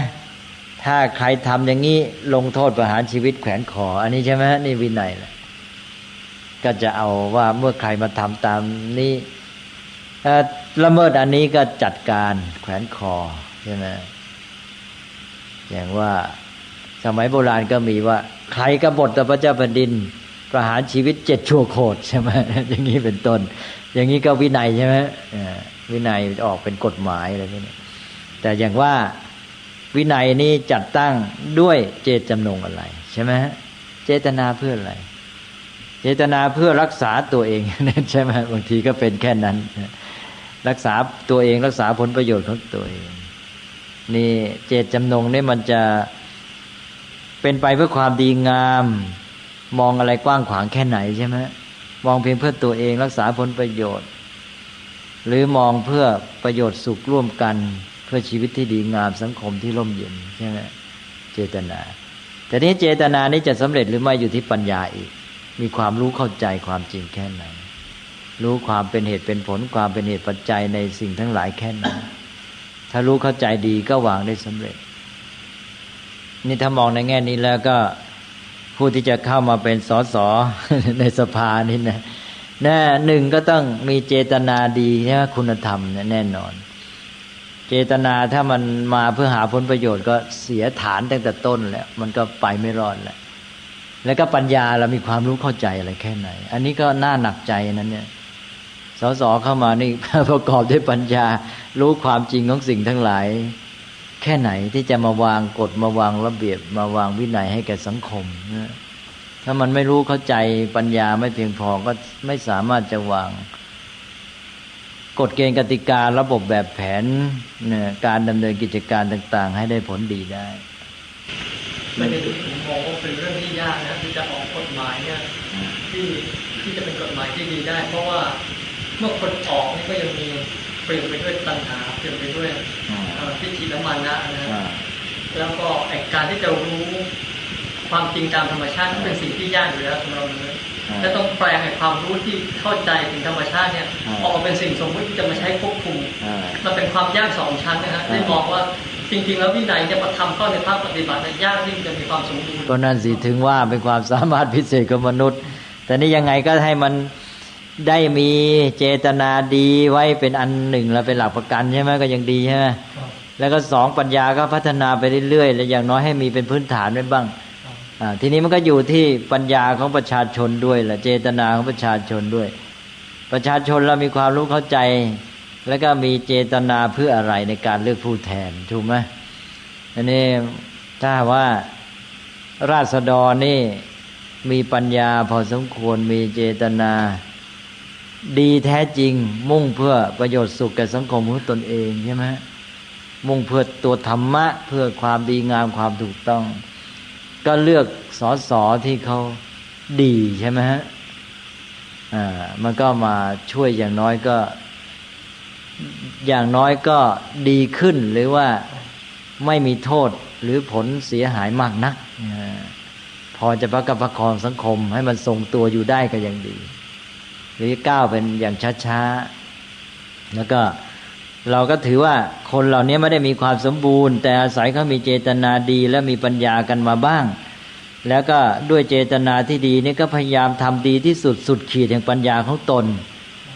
ถ้าใครทำอย่างนี้ลงโทษประหารชีวิตแขวนคออันนี้ใช่ไหมนี่วินัยแหละก็จะเอาว่าเมื่อใครมาทำตามนี้ละเมิดอันนี้ก็จัดการแขวนคอใช่ไหมอย่างว่าสมัยโบราณก็มีว่าใครกบฏต่อพระเจ้าแผ่นดินประหารชีวิต7 ชั่วโคตรใช่ไหมอย่างนี้เป็นต้นอย่างนี้ก็วินัยใช่ไหมวินัยออกเป็นกฎหมายอะไรพวกนี้แต่อย่างว่าวินัยนี้จัดตั้งด้วยเจตจำนงอะไรใช่ไหมเจตนาเพื่ออะไรเจตนาเพื่อรักษาตัวเองใช่ไหมบางทีก็เป็นแค่นั้นรักษาตัวเองรักษาผลประโยชน์ของตัวเองนี่เจตจำนงนี่มันจะเป็นไปเพื่อความดีงามมองอะไรกว้างขวางแค่ไหนใช่ไหมมองเพียงเพื่อตัวเองรักษาผลประโยชน์หรือมองเพื่อประโยชน์สุขร่วมกันเพื่อชีวิตที่ดีงามสังคมที่ร่มเย็นใช่ไหมเจตนาแต่นี้เจตนานี้จะสำเร็จหรือไม่อยู่ที่ปัญญาอีกมีความรู้เข้าใจความจริงแค่ไหนรู้ความเป็นเหตุเป็นผลความเป็นเหตุปัจจัยในสิ่งทั้งหลายแค่ไหนถ้ารู้เข้าใจดีก็วางได้สำเร็จนี่ถ้ามองในแง่นี้แล้วก็ผู้ที่จะเข้ามาเป็นสสในสภานี่นะหนึ่งก็ต้องมีเจตนาดีใช่ไหมคุณธรรมแน่นอนเจตนาถ้ามันมาเพื่อหาผลประโยชน์ก็เสียฐานตั้งแต่ต้นแล้วมันก็ไปไม่รอดแล้วก็ปัญญาเรามีความรู้เข้าใจอะไรแค่ไหนอันนี้ก็น่าหนักใจนั้นเนี่ยสสเข้ามานี่ประกอบด้วยปัญญารู้ความจริงของสิ่งทั้งหลายแค่ไหนที่จะมาวางกฎมาวางระเบียบมาวางวินัยให้แก่สังคมนะถ้ามันไม่รู้เข้าใจปัญญาไม่เพียงพอก็ไม่สามารถจะวางกฎเกณฑ์กติการะบบแบบแผนการดำเนินกิจการต่างๆให้ได้ผลดีได้ไม่ได้ดูผมมองว่าเป็นเรื่องที่ยากนะที่จะออกกฎหมายเนี่ยที่จะเป็นกฎหมายที่ดีได้เพราะว่าเมื่อคนออกนี่ก็ยังมีเปลี่ยนไปด้วยตัณหาเปลี่ยนไปด้วยทิฏฐิและมานะนะแล้วก็การที่จะรู้ความจริงตามธรรมชาติเป็นสิ่งที่ยากอยู่แล้วสำหรับมนุษย์และต้องแปลงความรู้ที่เข้าใจถึงธรรมชาติเนี่ยออกมาเป็นสิ่งสมมติที่จะมาใช้ควบคุมมันเป็นความยาก2 ชั้นนะฮะได้มองว่าจริงๆแล้ววินัยเนี่ยพอทำเข้าในภาคปฏิบัติยากที่จะมีความสมบูรณ์ก็นั่นสิถึงว่าเป็นความสามารถพิเศษของมนุษย์แต่นี่ยังไงก็ให้มันได้มีเจตนาดีไว้เป็นอันหนึ่งแล้วเป็นหลักประกันใช่ไหมก็ยังดีใช่ไหมแล้วก็2ปัญญาก็พัฒนาไปเรื่อยๆและอย่างน้อยให้มีเป็นพื้นฐานไว้บ้างทีนี้มันก็อยู่ที่ปัญญาของประชาชนด้วยแหละเจตนาของประชาชนด้วยประชาชนเรามีความรู้เข้าใจแล้วก็มีเจตนาเพื่ออะไรในการเลือกผู้แทนถูกไหมอันนี้ถ้าว่าราษฎรนี่มีปัญญาพอสมควรมีเจตนาดีแท้จริงมุ่งเพื่อประโยชน์สุขแก่สังคมของตนเองใช่ไหมมุ่งเพื่อตัวธรรมะเพื่อความดีงามความถูกต้องก็เลือกสสที่เขาดีใช่ไหมฮะมันก็มาช่วยอย่างน้อยก็ดีขึ้นหรือว่าไม่มีโทษหรือผลเสียหายมากนักพอจะประคับประคองสังคมให้มันทรงตัวอยู่ได้ก็ยังดีหรือก้าวเป็นอย่างช้าๆแล้วก็เราก็ถือว่าคนเหล่านี้ไม่ได้มีความสมบูรณ์แต่อาศัยเขามีเจตนาดีและมีปัญญากันมาบ้างแล้วก็ด้วยเจตนาที่ดีนี่ก็พยายามทำดีที่สุดสุดขีดแห่งปัญญาของตน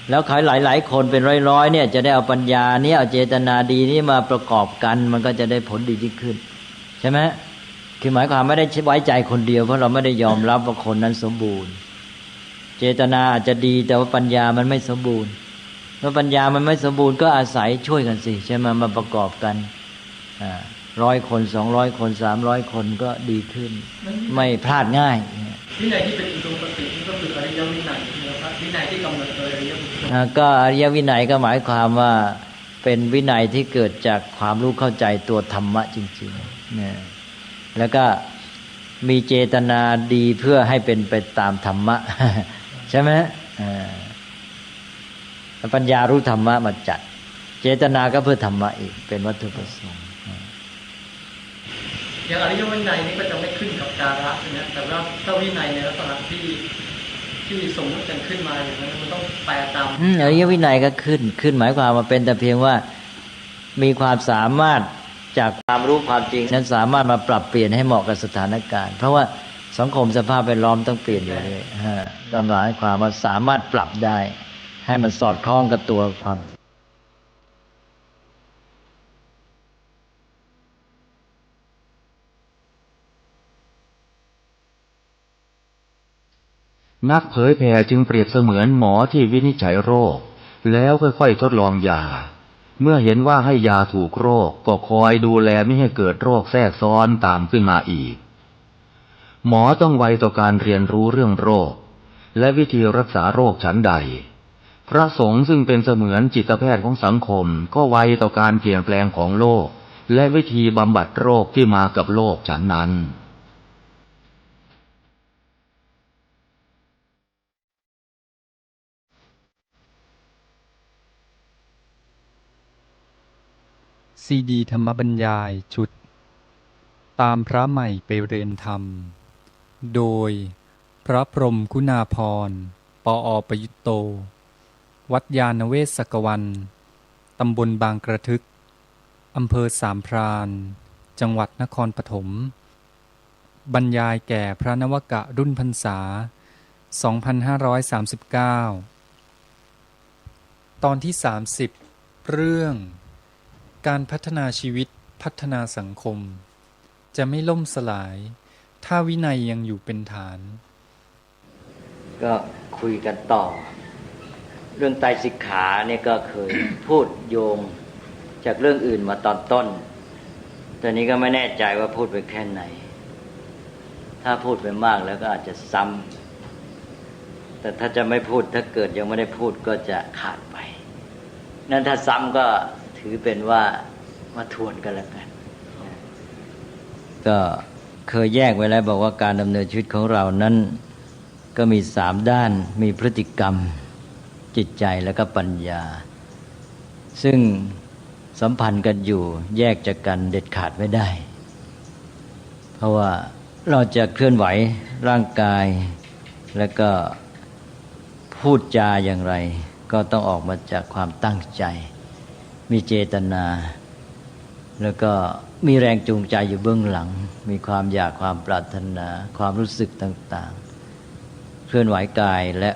แล้วใครหลายๆคนเป็นร้อยๆเนี่ยจะได้เอาปัญญานี้เอาเจตนาดีนี้มาประกอบกันมันก็จะได้ผลดียิ่งขึ้นใช่ไหมคือหมายความไม่ได้ไว้ใจคนเดียวเพราะเราไม่ได้ยอมรับว่าคนนั้นสมบูรณ์เจตนาอาจจะดีแต่ว่าปัญญามันไม่สมบูรณ์เมื่อปัญญามันไม่สมบูรณ์ก็อาศัยช่วยกันสิใช่ไหมมาประกอบกัน100 คน200 คน300 คนก็ดีขึ้นไม่พลาดง่ายวินัยที่เป็นอุดมคตินี่ก็คืออริยวินัยนะครับวินัยที่กำหนดโดยอริยบุคคลก็อริยวินัยก็หมายความว่าเป็นวินัยที่เกิดจากความรู้เข้าใจตัวธรรมะจริงๆเนี่ยแล้วก็มีเจตนาดีเพื่อให้เป็นไปตามธรรมะใช่ไหมปัญญารู้ธรรมะมาจัดเจตนาก็เพื่อธรรมะอีกเป็นวัตถุประสงค์ อย่างอริยวินัยนี่ก็จะไม่ขึ้นกับการะนะแต่ว่าถ้าวินัยในลักษณะที่สมมติกันขึ้นมาอย่างนั้นมันต้องแปลตามอริยวินัยก็ขึ้นหมายความว่าเป็นแต่เพียงว่ามีความสามารถจากความรู้ความจริงนั้นสามารถมาปรับเปลี่ยนให้เหมาะกับสถานการณ์เพราะว่าสังคมสภาพแวดล้อมต้องเปลี่ยนอยู่เลยก็หมายความว่าสามารถปรับได้ให้มันสอดคล้องกับตัวความนักเผยแผ่จึงเปรียบเสมือนหมอที่วินิจฉัยโรคแล้วค่อยๆทดลองยาเมื่อเห็นว่าให้ยาถูกโรคก็คอยดูแลไม่ให้เกิดโรคแทรกซ้อนตามขึ้นมาอีกหมอต้องไวต่อการเรียนรู้เรื่องโรคและวิธีรักษาโรคฉันใดพระสงฆ์ซึ่งเป็นเสมือนจิตแพทย์ของสังคมก็ไวต่อการเปลี่ยนแปลงของโลกและวิธีบำบัดโรคที่มากับโลกฉันนั้นซีดีธรรมบรรยายชุดตามพระใหม่ไปเรียนธรรมโดยพระพรหมคุณาภรณ์ปอ.ประยุตโตวัดยานเวศกวันตำบลบางกระทึกอำเภอสามพรานจังหวัดนครปฐมบรรยายแก่พระนวกะรุ่นพรรษา 2539 ตอนที่ 30 เรื่องการพัฒนาชีวิตพัฒนาสังคมจะไม่ล่มสลายถ้าวินัยยังอยู่เป็นฐานก็คุยกันต่อเรื่องไตรสิกขาเนี่ยก็เคย พูดโยงจากเรื่องอื่นมาตอนต้นแต่นี้ก็ไม่แน่ใจว่าพูดไปแค่ไหนถ้าพูดไปมากแล้วก็อาจจะซ้ำแต่ถ้าจะไม่พูดถ้าเกิดยังไม่ได้พูดก็จะขาดไปนั้นถ้าซ้ำก็ถือเป็นว่ามาทวนกันแล้วกันก็เคยแยกไว้แล้วบอกว่าการดำเนินชีวิตของเรานั้นก็มี3ด้านมีพฤติกรรมจิตใจแล้วก็ปัญญาซึ่งสัมพันธ์กันอยู่แยกจากกันเด็ดขาดไม่ได้เพราะว่าเราจะเคลื่อนไหวร่างกายแล้วก็พูดจาอย่างไรก็ต้องออกมาจากความตั้งใจมีเจตนาแล้วก็มีแรงจูงใจอยู่เบื้องหลังมีความอยากความปรารถนาความรู้สึกต่างๆเคลื่อนไหวกายและ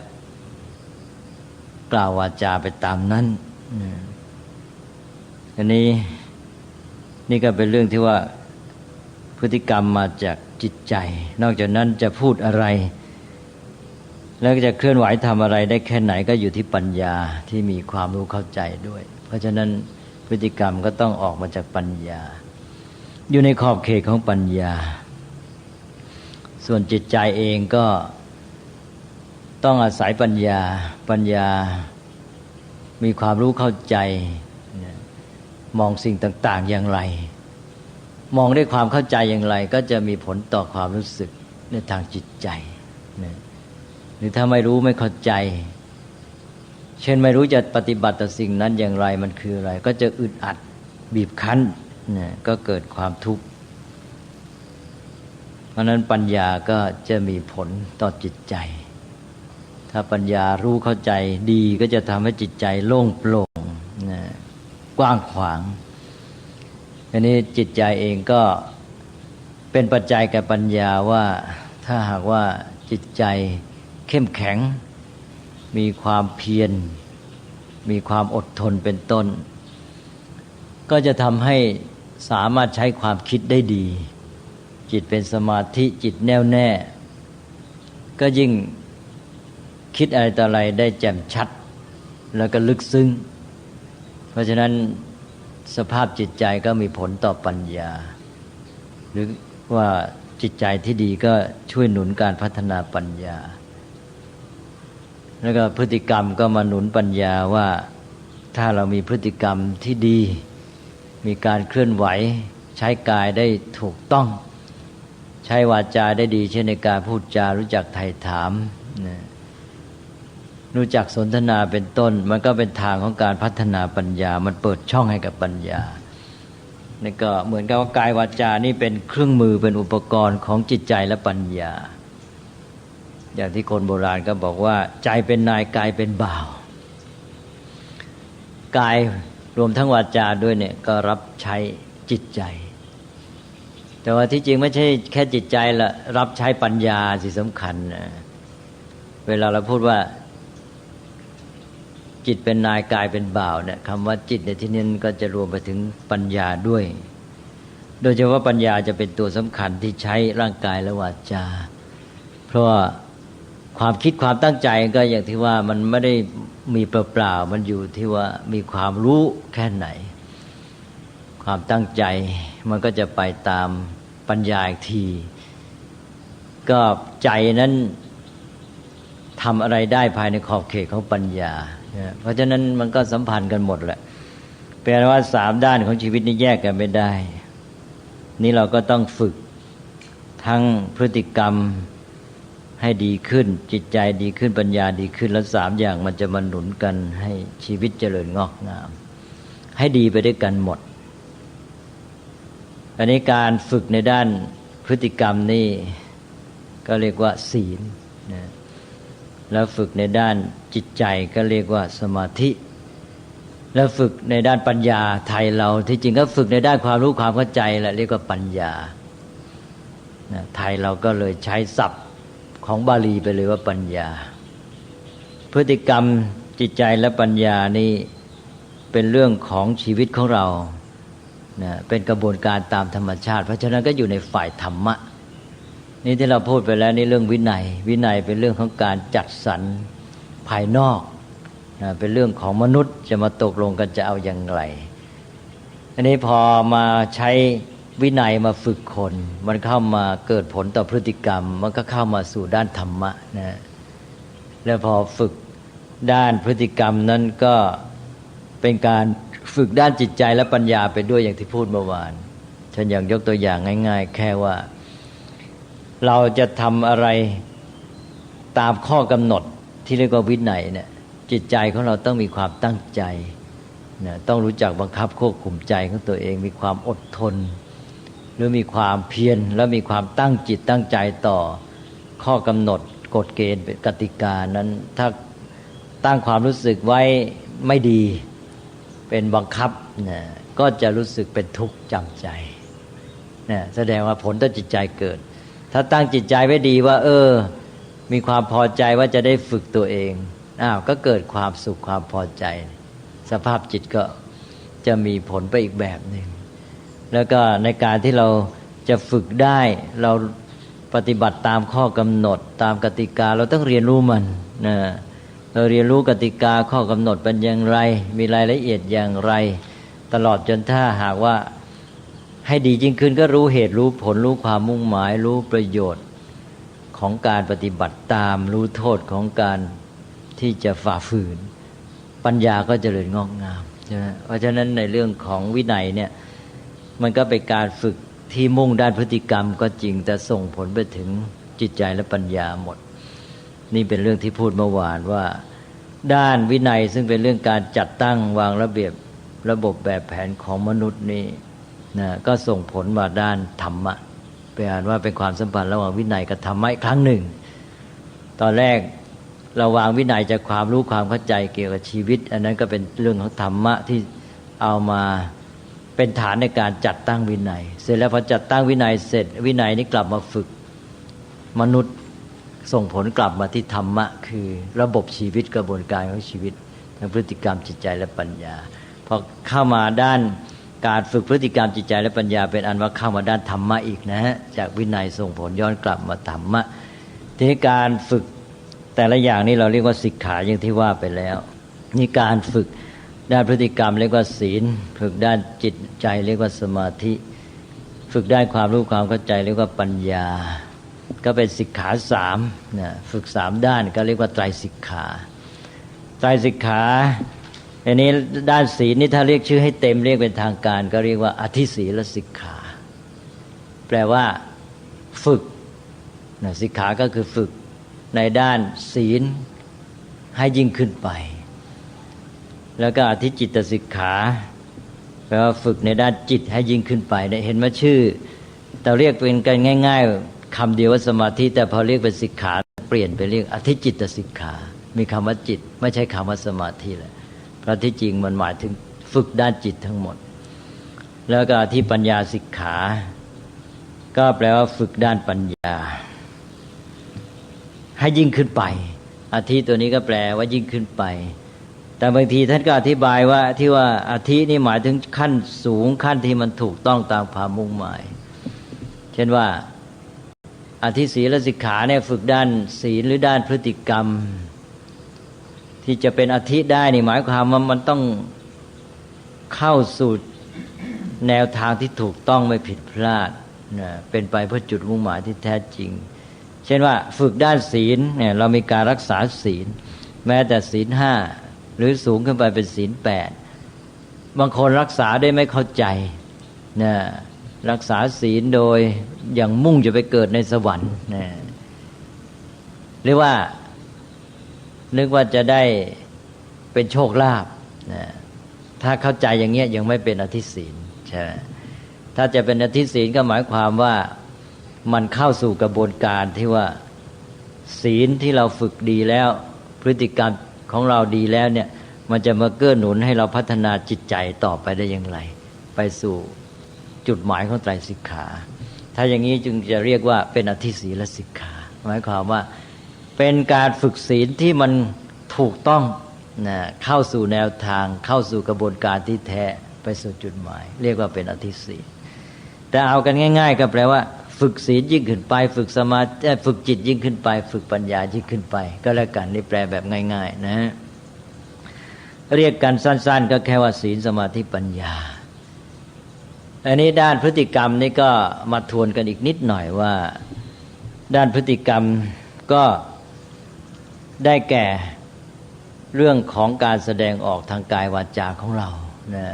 กล่าววาจาไปตามนั้นอันนี้นี่ก็เป็นเรื่องที่ว่าพฤติกรรมมาจากจิตใจนอกจากนั้นจะพูดอะไรแล้วจะเคลื่อนไหวทำอะไรได้แค่ไหนก็อยู่ที่ปัญญาที่มีความรู้เข้าใจด้วยเพราะฉะนั้นพฤติกรรมก็ต้องออกมาจากปัญญาอยู่ในขอบเขตของปัญญาส่วนจิตใจเองก็ต้องอาศัยปัญญามีความรู้เข้าใจมองสิ่งต่างๆอย่างไรมองด้วยความเข้าใจอย่างไรก็จะมีผลต่อความรู้สึกในทางจิตใจหรือถ้าไม่รู้ไม่เข้าใจเช่นไม่รู้จะปฏิบัติต่อสิ่งนั้นอย่างไรมันคืออะไรก็จะอึดอัดบีบคั้นก็เกิดความทุกข์เพราะนั้นปัญญาก็จะมีผลต่อจิตใจถ้าปัญญารู้เข้าใจดีก็จะทำให้จิตใจโล่งโปร่งกว้างขวางอันนี้จิตใจเองก็เป็นปัจจัยแก่ปัญญาว่าถ้าหากว่าจิตใจเข้มแข็งมีความเพียรมีความอดทนเป็นต้นก็จะทำให้สามารถใช้ความคิดได้ดีจิตเป็นสมาธิจิตแน่วแน่ก็ยิ่งคิดอะไรต่ออะไรได้แจ่มชัดแล้วก็ลึกซึ้งเพราะฉะนั้นสภาพจิตใจก็มีผลต่อปัญญาหรือว่าจิตใจที่ดีก็ช่วยหนุนการพัฒนาปัญญาแล้วก็พฤติกรรมก็มาหนุนปัญญาว่าถ้าเรามีพฤติกรรมที่ดีมีการเคลื่อนไหวใช้กายได้ถูกต้องใช้วาจาได้ดีเช่นในการพูดจารู้จักไถ่ถามรู้จักสนทนาเป็นต้นมันก็เป็นทางของการพัฒนาปัญญามันเปิดช่องให้กับปัญญา นี่ก็เหมือนกับว่ากายวาจานี่เป็นเครื่องมือเป็นอุปกรณ์ของจิตใจและปัญญาอย่างที่คนโบราณก็บอกว่าใจเป็นนายกายเป็นบ่าวกายรวมทั้งวาจาด้วยเนี่ยก็รับใช้จิตใจแต่ว่าที่จริงไม่ใช่แค่จิตใจละรับใช้ปัญญาสิสำคัญนะเวลาเราพูดว่าจิตเป็นนายกายเป็นบ่าวเนี่ยคำว่าจิตในที่นี้ก็จะรวมไปถึงปัญญาด้วยโดยเฉพาะปัญญาจะเป็นตัวสำคัญที่ใช้ร่างกายและวาจาเพราะว่าความคิดความตั้งใจก็อย่างที่ว่ามันไม่ได้มีเปล่าๆมันอยู่ที่ว่ามีความรู้แค่ไหนความตั้งใจมันก็จะไปตามปัญญาอีกทีก็ใจนั้นทำอะไรได้ภายในขอบเขตของปัญญาเพราะฉะนั้นมันก็สัมพันธ์กันหมดแหละแปลว่าสามด้านของชีวิตนี้แยกกันไม่ได้นี่เราก็ต้องฝึกทั้งพฤติกรรมให้ดีขึ้นจิตใจดีขึ้นปัญญาดีขึ้นแล้วสามอย่างมันจะมาหนุนกันให้ชีวิตเจริญงอกงามให้ดีไปด้วยกันหมดอันนี้การฝึกในด้านพฤติกรรมนี่ก็เรียกว่าศีลนะแล้วฝึกในด้านจิตใจก็เรียกว่าสมาธิแล้วฝึกในด้านปัญญาไทยเราที่จริงก็ฝึกในด้านความรู้ความเข้าใจแหละเรียกว่าปัญญานะไทยเราก็เลยใช้ศัพท์ของบาลีไปเลยว่าปัญญาพฤติกรรมจิตใจและปัญญานี่เป็นเรื่องของชีวิตของเรานะเป็นกระบวนการตามธรรมชาติเพราะฉะนั้นก็อยู่ในฝ่ายธรรมะนี่ที่เราพูดไปแล้วนี่เรื่องวินัยเป็นเรื่องของการจัดสรรภายนอกนะเป็นเรื่องของมนุษย์จะมาตกลงกันจะเอาอย่างไรอันนี้พอมาใช้วินัยมาฝึกคนมันเข้ามาเกิดผลต่อพฤติกรรมมันก็เข้ามาสู่ด้านธรรมะนะแล้วพอฝึกด้านพฤติกรรมนั้นก็เป็นการฝึกด้านจิตใจและปัญญาไปด้วยอย่างที่พูดเมื่อวานฉันอยากยกตัวอย่างง่ายๆแค่ว่าเราจะทำอะไรตามข้อกำหนดที่เรียกว่าวินัยเนี่ยจิตใจของเราต้องมีความตั้งใจนะต้องรู้จักบังคับควบคุมใจของตัวเองมีความอดทนหรือมีความเพียรและมีความตั้งจิตตั้งใจต่อข้อกำหนดกฎเกณฑ์กติกานั้นถ้าตั้งความรู้สึกไว้ไม่ดีเป็นบังคับนะก็จะรู้สึกเป็นทุกข์จำใจนะแสดงว่าผลต่อจิตใจเกิดถ้าตั้งจิตใจไว้ดีว่ามีความพอใจว่าจะได้ฝึกตัวเองก็เกิดความสุขความพอใจสภาพจิตก็จะมีผลไปอีกแบบหนึ่งแล้วก็ในการที่เราจะฝึกได้เราปฏิบัติตามข้อกำหนดตามกติกาเราต้องเรียนรู้มันนะเราเรียนรู้กติกาข้อกำหนดเป็นอย่างไรมีรายละเอียดอย่างไรตลอดจนถ้าหากว่าให้ดียิ่งขึ้นก็รู้เหตุรู้ผลรู้ความมุ่งหมายรู้ประโยชน์ของการปฏิบัติตามรู้โทษของการที่จะฝ่าฝืนปัญญาก็เจริญงอกงามใช่ไหมเพราะฉะนั้นในเรื่องของวินัยเนี่ยมันก็เป็นการฝึกที่มุ่งด้านพฤติกรรมก็จริงแต่ส่งผลไปถึงจิตใจและปัญญาหมดนี่เป็นเรื่องที่พูดเมื่อวานว่าด้านวินัยซึ่งเป็นเรื่องการจัดตั้งวางระเบียบระบบแบบแผนของมนุษย์นี่นะก็ส่งผลมาด้านธรรมะแปลว่าเป็นความสัมพันธ์ระหว่างวินัยกับธรรมะอีกครั้งหนึ่งตอนแรกเราวางวินัยจากความรู้ความเข้าใจเกี่ยวกับชีวิตอันนั้นก็เป็นเรื่องของธรรมะที่เอามาเป็นฐานในการจัดตั้งวินัยเสร็จแล้วพอจัดตั้งวินัยเสร็จวินัยนี้กลับมาฝึกมนุษย์ส่งผลกลับมาที่ธรรมะคือระบบชีวิตกระบวนการของชีวิตทั้งพฤติกรรมจิตใจและปัญญาพอเข้ามาด้านการฝึกพฤติกรรมจิตใจและปัญญาเป็นอันว่าเข้ามาด้านธรรมะอีกนะฮะจากวินัยส่งผลย้อนกลับมาธรรมะทีนี้การฝึกแต่ละอย่างนี้เราเรียกว่าสิกขาอย่างที่ว่าไปแล้วนี่การฝึกด้านพฤติกรรมเรียกว่าศีลฝึกด้านจิตใจเรียกว่าสมาธิฝึกด้านความรู้ความเข้าใจเรียกว่าปัญญาก็เป็นสิกขาสามนะฝึกสามด้านก็เรียกว่าไตรสิกขาไตรสิกขาอันนี้ด้านศีลนี่ถ้าเรียกชื่อให้เต็มเรียกเป็นทางการก็เรียกว่าอธิศีลสิกขาแปลว่าฝึกนะสิกขาก็คือฝึกในด้านศีลให้ยิ่งขึ้นไปแล้วก็อธิจิตสิกขา แปลว่าฝึกในด้านจิตให้ยิ่งขึ้นไปได้เห็นว่าชื่อแต่เรียกเป็นกันง่ายๆคำเดียวว่าสมาธิแต่พอเรียกเป็นสิกขาเปลี่ยนไปเรียกอธิจิตสิกขามีคำว่าจิตไม่ใช่คำว่าสมาธิเลยเพราะที่จริงมันหมายถึงฝึกด้านจิตทั้งหมดแล้วก็อธิปัญญาสิกขาก็แปลว่าฝึกด้านปัญญาให้ยิ่งขึ้นไปอธิตัวนี้ก็แปลว่ายิ่งขึ้นไปแต่บางทีท่านก็อธิบายว่าที่ว่าอธินี่หมายถึงขั้นสูงขั้นที่มันถูกต้องตามความมุ่งหมายเช่นว่าอธิศีลสิกขาเนี่ยฝึกด้านศีลหรือด้านพฤติกรรมที่จะเป็นอธิได้นี่หมายความว่ามันต้องเข้าสู่แนวทางที่ถูกต้องไม่ผิดพลาดนะเป็นไปเพื่อจุดมุ่งหมายที่แท้จริงเช่นว่าฝึกด้านศีลเนี่ยเรามีการรักษาศีลแม้แต่ศีล5หรือสูงขึ้นไปเป็นศีล8บางคนรักษาได้ไม่เข้าใจนะรักษาศีลโดยอย่างมุ่งจะไปเกิดในสวรรค์นะหรือว่านึกว่าจะได้เป็นโชคลาภนะถ้าเข้าใจอย่างเงี้ยยังไม่เป็นอธิศีลใช่ไหมถ้าจะเป็นอธิศีลก็หมายความว่ามันเข้าสู่กระบวนการที่ว่าศีลที่เราฝึกดีแล้วพฤติกรรมของเราดีแล้วเนี่ยมันจะมาเกื้อหนุนให้เราพัฒนาจิตใจต่อไปได้อย่างไรไปสู่จุดหมายของไตรสิกขาถ้าอย่างนี้จึงจะเรียกว่าเป็นอธิศีลสิกขาหมายความว่าเป็นการฝึกศีลที่มันถูกต้องนะเข้าสู่แนวทางเข้าสู่กระบวนการที่แท้ไปสู่จุดหมายเรียกว่าเป็นอธิศีลแต่เอากันง่ายๆก็แปลว่าฝึกศีลยิ่งขึ้นไปฝึกสมาธิฝึกจิตยิ่งขึ้นไปฝึกปัญญายิ่งขึ้นไปก็แล้วกันนี่แปลแบบง่ายๆนะเรียกกันสั้นๆก็แค่ว่าศีลสมาธิปัญญาอันนี้ด้านพฤติกรรมนี่ก็มาทวนกันอีกนิดหน่อยว่าด้านพฤติกรรมก็ได้แก่เรื่องของการแสดงออกทางกายวาจาของเรานะ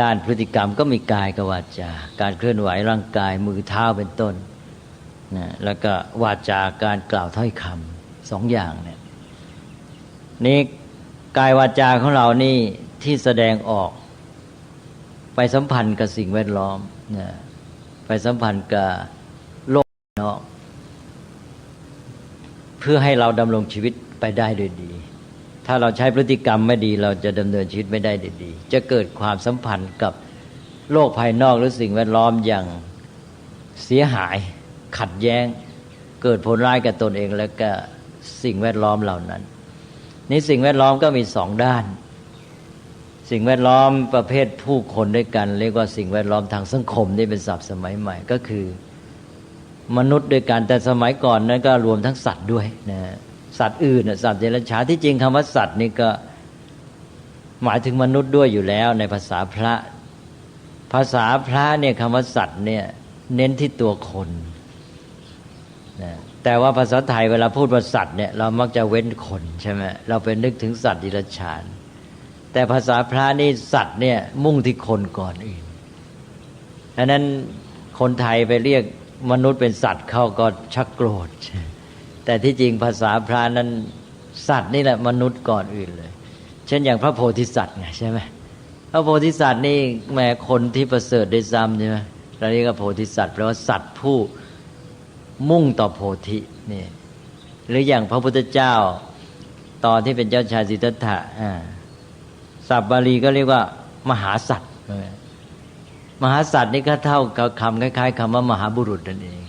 ด้านพฤติกรรมก็มีกายกับวาจาการเคลื่อนไหวร่างกายมือเท้าเป็นต้นนะแล้วก็วาจาการกล่าวถ้อยคำ2อย่างเนี่ยนี่กายวาจาของเรานี่ที่แสดงออกไปสัมพันธ์กับสิ่งแวดล้อมนะไปสัมพันธ์กับโลกนอกเพื่อให้เราดำรงชีวิตไปได้โดยดีถ้าเราใช้พฤติกรรมไม่ดีเราจะดำเนินชีวิตไม่ได้ดีจะเกิดความสัมพันธ์กับโลกภายนอกหรือสิ่งแวดล้อมอย่างเสียหายขัดแย้งเกิดผลร้ายกับตนเองและก็สิ่งแวดล้อมเหล่านั้นนี่สิ่งแวดล้อมก็มี2ด้านสิ่งแวดล้อมประเภทผู้คนด้วยกันเรียกว่าสิ่งแวดล้อมทางสังคมนี่เป็นศัพท์สมัยใหม่ก็คือมนุษย์ด้วยกันแต่สมัยก่อนนั้นก็รวมทั้งสัตว์ด้วยนะสัตว์อื่นสัตว์เดรัจฉานที่จริงคำว่าสัตว์นี่ก็หมายถึงมนุษย์ด้วยอยู่แล้วในภาษาพระเนี่ยคำว่าสัตว์เนี่ยเน้นที่ตัวคนนะแต่ว่าภาษาไทยเวลาพูดว่าสัตว์เนี่ยเรามักจะเว้นคนใช่ไหมเราไปนึกถึงสัตว์เดรัจฉานแต่ภาษาพระนี่สัตว์เนี่ยมุ่งที่คนก่อนอื่นดังนั้นคนไทยไปเรียกมนุษย์เป็นสัตว์เขาก็ชักโกรธแต่ที่จริงภาษาพระนั้นสัตว์นี่แหละมนุษย์ก่อนอื่นเลยเช่นอย่างพระโพธิสัตว์ไงใช่ไหมพระโพธิสัตว์นี่แม้คนที่ประเสริฐได้ซ้ำใช่ไหมเราเรียกว่าโพธิสัตว์แปลว่าสัตว์ผู้มุ่งต่อโพธินี่หรืออย่างพระพุทธเจ้าตอนที่เป็นเจ้าชายสิทธัตถะศัพท์บาลีก็เรียกว่ามหาสัตว์มหาสัตว์นี่ก็เท่ากับคำคล้ายๆคำว่ามหาบุรุษนั่นเอง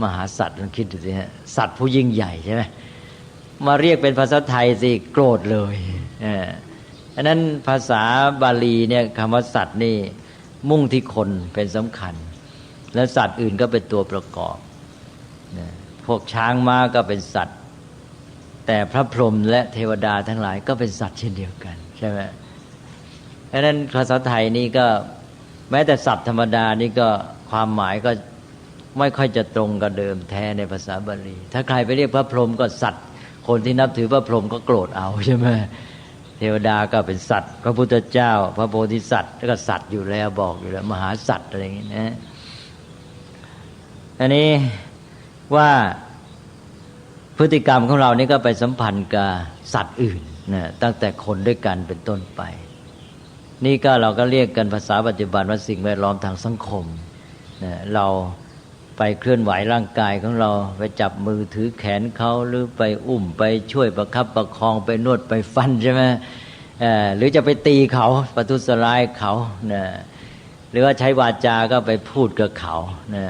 มหาสัตว์ลองคิดดูสิฮะสัตว์ผู้ยิ่งใหญ่ใช่ไหมมาเรียกเป็นภาษาไทยสิโกรธเลยอันนั้นภาษาบาลีเนี่ยคำว่าสัตว์นี่มุ่งที่คนเป็นสำคัญและสัตว์อื่นก็เป็นตัวประกอบพวกช้างม้าก็เป็นสัตว์แต่พระพรหมและเทวดาทั้งหลายก็เป็นสัตว์เช่นเดียวกันใช่ไหมอันนั้นภาษาไทยนี่ก็แม้แต่ศัพท์ธรรมดานี่ก็ความหมายก็ไม่ค่อยจะตรงกับเดิมแท้ในภาษาบาลีถ้าใครไปเรียกพระพรหมก็สัตว์คนที่นับถือพระพรหมก็โกรธเอาใช่ไหมเทวดาก็เป็นสัตว์พระพุทธเจ้าพระโพธิสัตว์ก็สัตว์อยู่แล้วบอกอยู่แล้วมหาสัตว์อะไรอย่างนี้นะอันนี้ว่าพฤติกรรมของเรานี่ก็ไปสัมพันธ์กับสัตว์อื่นนะตั้งแต่คนด้วยกันเป็นต้นไป นี่ก็เราก็เรียกกันภาษาปัจจุบันว่าสิ่งแวดล้อมทางสังคมนะเราไปเคลื่อนไหวร่างกายของเราไปจับมือถือแขนเขาหรือไปอุ้มไปช่วยประคับประคองไปนวดไปฟันใช่ไหมหรือจะไปตีเขาประทุษร้ายเขานะหรือว่าใช้วาจาก็ไปพูดกับเขานะ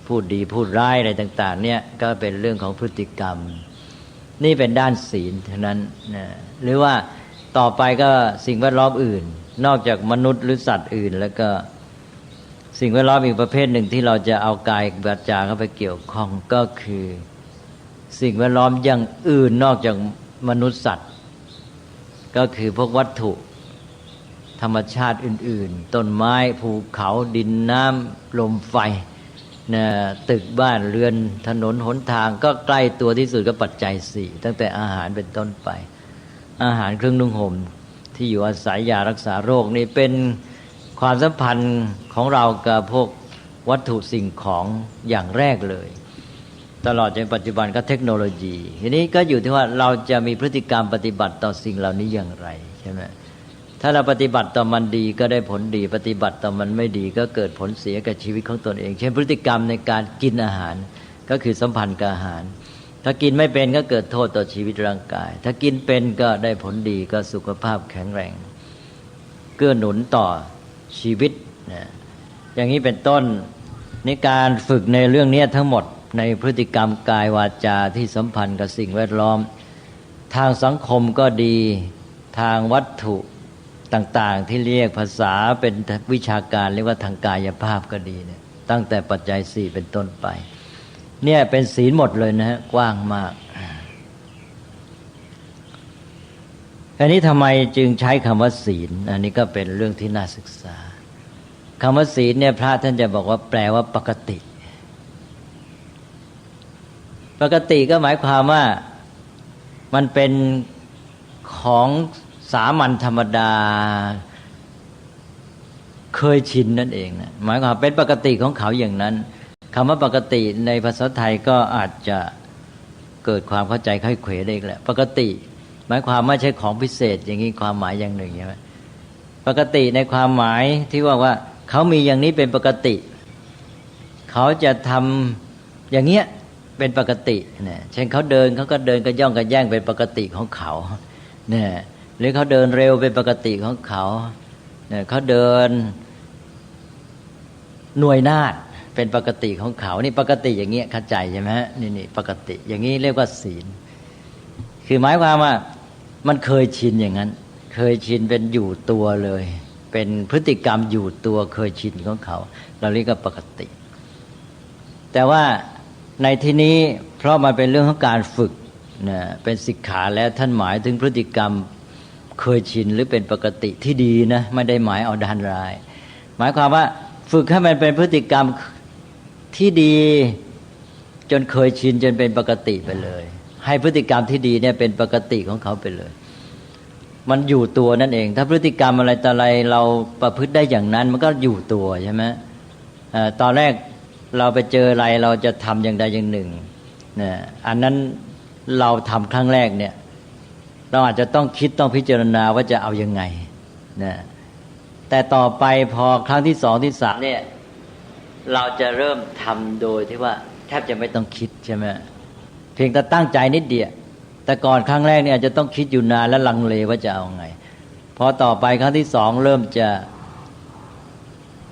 พูดดีพูดร้ายอะไรต่างๆเนี่ยก็เป็นเรื่องของพฤติกรรมนี่เป็นด้านศีลเท่านั้นนะหรือว่าต่อไปก็สิ่งแวดล้อมอื่นนอกจากมนุษย์หรือสัตว์อื่นแล้วก็สิ่งแวดล้อมอีกประเภทหนึ่งที่เราจะเอากายวาจาเข้าไปเกี่ยวข้องก็คือสิ่งแวดล้อมอย่างอื่นนอกจากมนุษย์สัตว์ก็คือพวกวัตถุธรรมชาติอื่นๆต้นไม้ภูเขาดินน้ำลมไฟนะตึกบ้านเรือนถนนหนทางก็ใกล้ตัวที่สุดก็ปัจจัยสี่ตั้งแต่อาหารเป็นต้นไปอาหารเครื่องนุ่งห่มที่อยู่อาศัยยารักษาโรคนี่เป็นความสัมพันธ์ของเรากับพวกวัตถุสิ่งของอย่างแรกเลยตลอดจนปัจจุบันก็เทคโนโลยีทีนี้ก็อยู่ที่ว่าเราจะมีพฤติกรรมปฏิบัติต่อสิ่งเหล่านี้อย่างไรใช่ไหมถ้าเราปฏิบัติต่อมันดีก็ได้ผลดีปฏิบัติต่อมันไม่ดีก็เกิดผลเสียกับชีวิตของตนเองเช่นพฤติกรรมในการกินอาหารก็คือสัมพันธ์กับอาหารถ้ากินไม่เป็นก็เกิดโทษต่อชีวิตร่างกายถ้ากินเป็นก็ได้ผลดีก็สุขภาพแข็งแรงเกื้อหนุนต่อชีวิตนะอย่างนี้เป็นต้นในการฝึกในเรื่องนี้ทั้งหมดในพฤติกรรมกายวาจาที่สัมพันธ์กับสิ่งแวดล้อมทางสังคมก็ดีทางวัตถุต่างๆที่เรียกภาษาเป็นวิชาการเรียกว่าทางกายภาพก็ดีเนี่ยตั้งแต่ปัจจัยสี่เป็นต้นไปเนี่ยเป็นศีลหมดเลยนะฮะกว้างมากอันนี้ทำไมจึงใช้คำว่าศีลอันนี้ก็เป็นเรื่องที่น่าศึกษาคำว่าศีลเนี่ยพระท่านจะบอกว่าแปลว่าปกติปกติก็หมายความว่ามันเป็นของสามัญธรรมดาเคยชินนั่นเองนะหมายความเป็นปกติของเขาอย่างนั้นคำว่าปกติในภาษาไทยก็อาจจะเกิดความเข้าใจค่อยเขวได้อีกแหละปกติหมายความไม่ใช่ของพิเศษอย่างนี้ความหมายอย่างหนึ่งใช่ไหมปกติในความหมายที่ว่าเขามีอย่างนี้เป็นปกติเขาจะทำอย่างเงี้ยเป็นปกติเนี่ยเช่นเขาเดินเขาก็เดินกระย่องกระแย่งเป็นปกติของเขาเนี่ยหรือเขาเดินเร็วเป็นปกติของเขาเนี่ยเขาเดินหน่วยนาฏเป็นปกติของเขานี่ปกติอย่างเงี้ยเข้าใจใช่ไหมนี่ปกติอย่างนี้เรียกว่าศีลคือหมายความว่ามันเคยชินอย่างนั้นเคยชินเป็นอยู่ตัวเลยเป็นพฤติกรรมอยู่ตัวเคยชินของเขาเราเรียกว่าปกติแต่ว่าในที่นี้เพราะมันเป็นเรื่องของการฝึกนะเป็นสิกขาแล้วท่านหมายถึงพฤติกรรมเคยชินหรือเป็นปกติที่ดีนะไม่ได้หมายเอาด้านร้ายหมายความว่าฝึกให้มันเป็นพฤติกรรมที่ดีจนเคยชินจนเป็นปกติไปเลยให้พฤติกรรมที่ดีเนี่ยเป็นปกติของเขาไปเลยมันอยู่ตัวนั่นเองถ้าพฤติกรรมอะไรต่ออะไรเราประพฤติได้อย่างนั้นมันก็อยู่ตัวใช่ไหมตอนแรกเราไปเจออะไรเราจะทำอย่างใดอย่างหนึ่งนะอันนั้นเราทำครั้งแรกเนี่ยเราอาจจะต้องคิดต้องพิจารณาว่าจะเอายังไงนะแต่ต่อไปพอครั้งที่สองที่สามเนี่ยเราจะเริ่มทำโดยที่ว่าแทบจะไม่ต้องคิดใช่ไหมเพียงแต่ตั้งใจนิดเดียวแต่ก่อนครั้งแรกเนี่ยอาจจะต้องคิดอยู่นานและลังเลว่าจะเอาไงพอต่อไปครั้งที่สองเริ่มจะ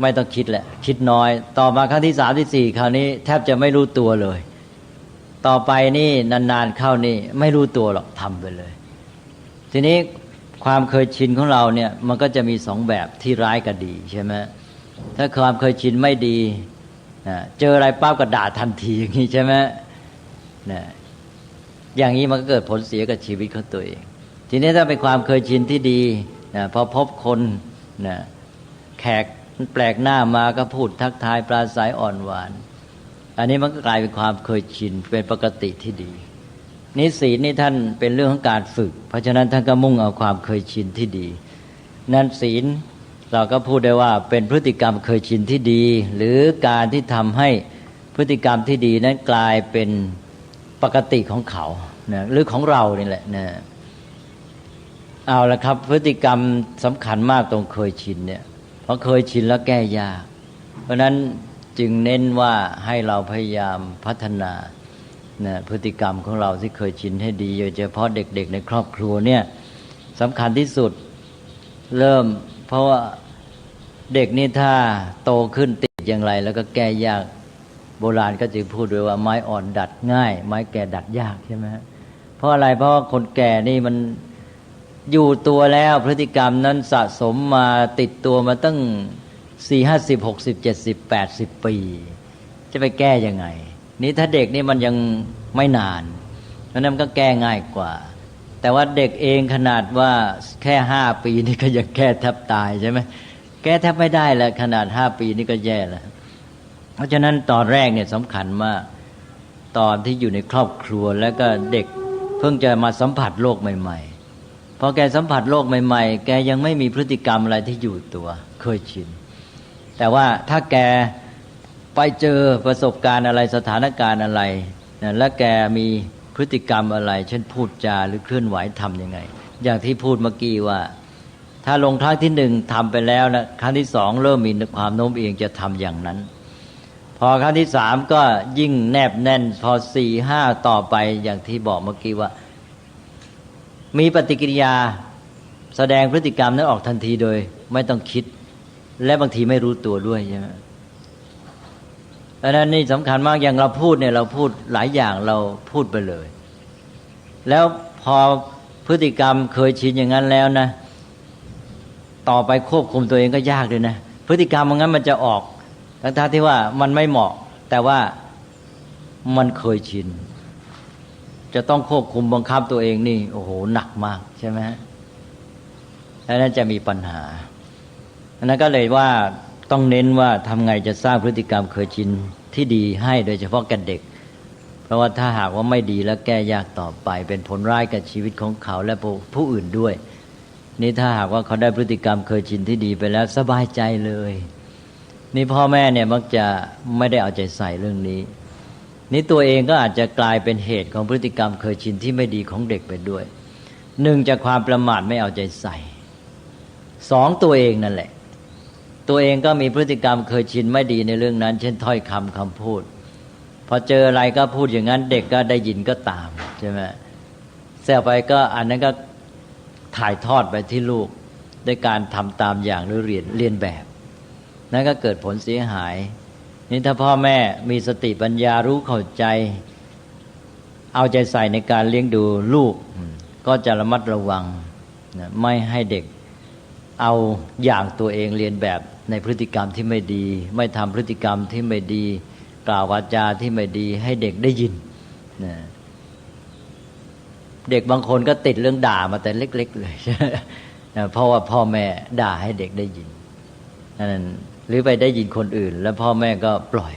ไม่ต้องคิดแหละคิดน้อยต่อมาครั้งที่สามที่สี่คราวนี้แทบจะไม่รู้ตัวเลยต่อไปนี่นานๆเข้านี่ไม่รู้ตัวหรอกทำไปเลยทีนี้ความเคยชินของเราเนี่ยมันก็จะมีสองแบบที่ร้ายกับดีใช่ไหมถ้าความเคยชินไม่ดีเจออะไรปั๊บก็ด่าทันทีอย่างนี้ใช่ไหมนะอย่างนี้มันก็เกิดผลเสียกับชีวิตของตัวเองทีนี้ถ้าเป็นความเคยชินที่ดีนะพอพบคนนะแขกแปลกหน้ามาก็พูดทักทายปราศัยอ่อนหวานอันนี้มันก็กลายเป็นความเคยชินเป็นปกติที่ดีนี่ศีลนี่ท่านเป็นเรื่องของการฝึกเพราะฉะนั้นท่านก็มุ่งเอาความเคยชินที่ดีนั่นศีลเราก็พูดได้ว่าเป็นพฤติกรรมเคยชินที่ดีหรือการที่ทำให้พฤติกรรมที่ดีนั้นกลายเป็นปกติของเขานะหรือของเรานี่แหละนะ เอาละครับพฤติกรรมสำคัญมากตรงเคยชินเนี่ยเพราะเคยชินแล้วแก้ยากเพราะนั้นจึงเน้นว่าให้เราพยายามพัฒนาพฤติกรรมของเราที่เคยชินให้ดีโดยเฉพาะเด็กๆในครอบครัวเนี่ยสำคัญที่สุดเพราะว่าเด็กนี่ถ้าโตขึ้นติดอย่างไรแล้วก็แก้ยากโบราณก็จึงพูดด้วยว่าไม้อ่อนดัดง่ายไม้แก่ดัดยากใช่ไหมเพราะอะไรเพราะว่าคนแก่นี่มันอยู่ตัวแล้วพฤติกรรมนั้นสะสมมาติดตัวมาตั้ง40 50 60 70 80 ปีจะไปแก้ยังไงนี่ถ้าเด็กนี่มันยังไม่นานเพราะนั้นมันก็แก้ง่ายกว่าแต่ว่าเด็กเองขนาดว่าแค่5 ปีนี่ก็ยังแก้แทบตายใช่ไหมแก้แทบไม่ได้แล้วขนาด5 ปีนี่ก็แย่แล้วเพราะฉะนั้นตอนแรกเนี่ยสำคัญมากตอนที่อยู่ในครอบครัวแล้วก็เด็กเพิ่งจะมาสัมผัสโลกใหม่ๆพอแกสัมผัสโลกใหม่ๆแกยังไม่มีพฤติกรรมอะไรที่อยู่ตัวเคยชินแต่ว่าถ้าแกไปเจอประสบการณ์อะไรสถานการณ์อะไรและแกมีพฤติกรรมอะไรเช่นพูดจาหรือเคลื่อนไหวทำยังไงอย่างที่พูดเมื่อกี้ว่าถ้าลงครั้งที่1ทำไปแล้วนะครั้งที่2เริ่มมีความโน้มเอียงจะทำอย่างนั้นพอครั้งที่3ก็ยิ่งแนบแน่นพอ4 5ต่อไปอย่างที่บอกเมื่อกี้ว่ามีปฏิกิริยาแสดงพฤติกรรมนั้นออกทันทีโดยไม่ต้องคิดและบางทีไม่รู้ตัวด้วยใช่ไหมอันนั้นนี่สำคัญมากอย่างเราพูดเนี่ยเราพูดหลายอย่างเราพูดไปเลยแล้วพอพฤติกรรมเคยชินอย่างนั้นแล้วนะต่อไปควบคุมตัวเองก็ยากเลยนะพฤติกรรมอย่างนั้นมันจะออกทั้งที่ว่ามันไม่เหมาะแต่ว่ามันเคยชินจะต้องควบคุมบังคับตัวเองนี่โอ้โหหนักมากใช่ไหมอันนั้นจะมีปัญหาอันนั้นก็เลยว่าต้องเน้นว่าทำไงจะสร้างพฤติกรรมเคยชินที่ดีให้โดยเฉพาะแก่เด็กเพราะว่าถ้าหากว่าไม่ดีแล้วแก้ยากต่อไปเป็นผลร้ายกับชีวิตของเขาและผู้อื่นด้วยนี่ถ้าหากว่าเขาได้พฤติกรรมเคยชินที่ดีไปแล้วสบายใจเลยนี่พ่อแม่เนี่ยมักจะไม่ได้เอาใจใส่เรื่องนี้นี่ตัวเองก็อาจจะกลายเป็นเหตุของพฤติกรรมเคยชินที่ไม่ดีของเด็กไปด้วย1จากความประมาทไม่เอาใจใส่2ตัวเองนั่นแหละตัวเองก็มีพฤติกรรมเคยชินไม่ดีในเรื่องนั้นเช่นถ้อยคำพูดพอเจออะไรก็พูดอย่างนั้นเด็กก็ได้ยินก็ตามใช่ไหมเสียไปก็อันนั้นก็ถ่ายทอดไปที่ลูกด้วยการทำตามอย่างหรือเรียนแบบนั่นก็เกิดผลเสียหายนี่ถ้าพ่อแม่มีสติปัญญารู้เข้าใจเอาใจใส่ในการเลี้ยงดูลูกก็จะระมัดระวังไม่ให้เด็กเอาอย่างตัวเองเรียนแบบในพฤติกรรมที่ไม่ดีไม่ทำพฤติกรรมที่ไม่ดีกล่าววาจาที่ไม่ดีให้เด็กได้ยินเด็กบางคนก็ติดเรื่องด่ามาแต่เล็กๆเลยเพราะว่าพ่อแม่ด่าให้เด็กได้ยินนั่นหรือไปได้ยินคนอื่นแล้วพ่อแม่ก็ปล่อย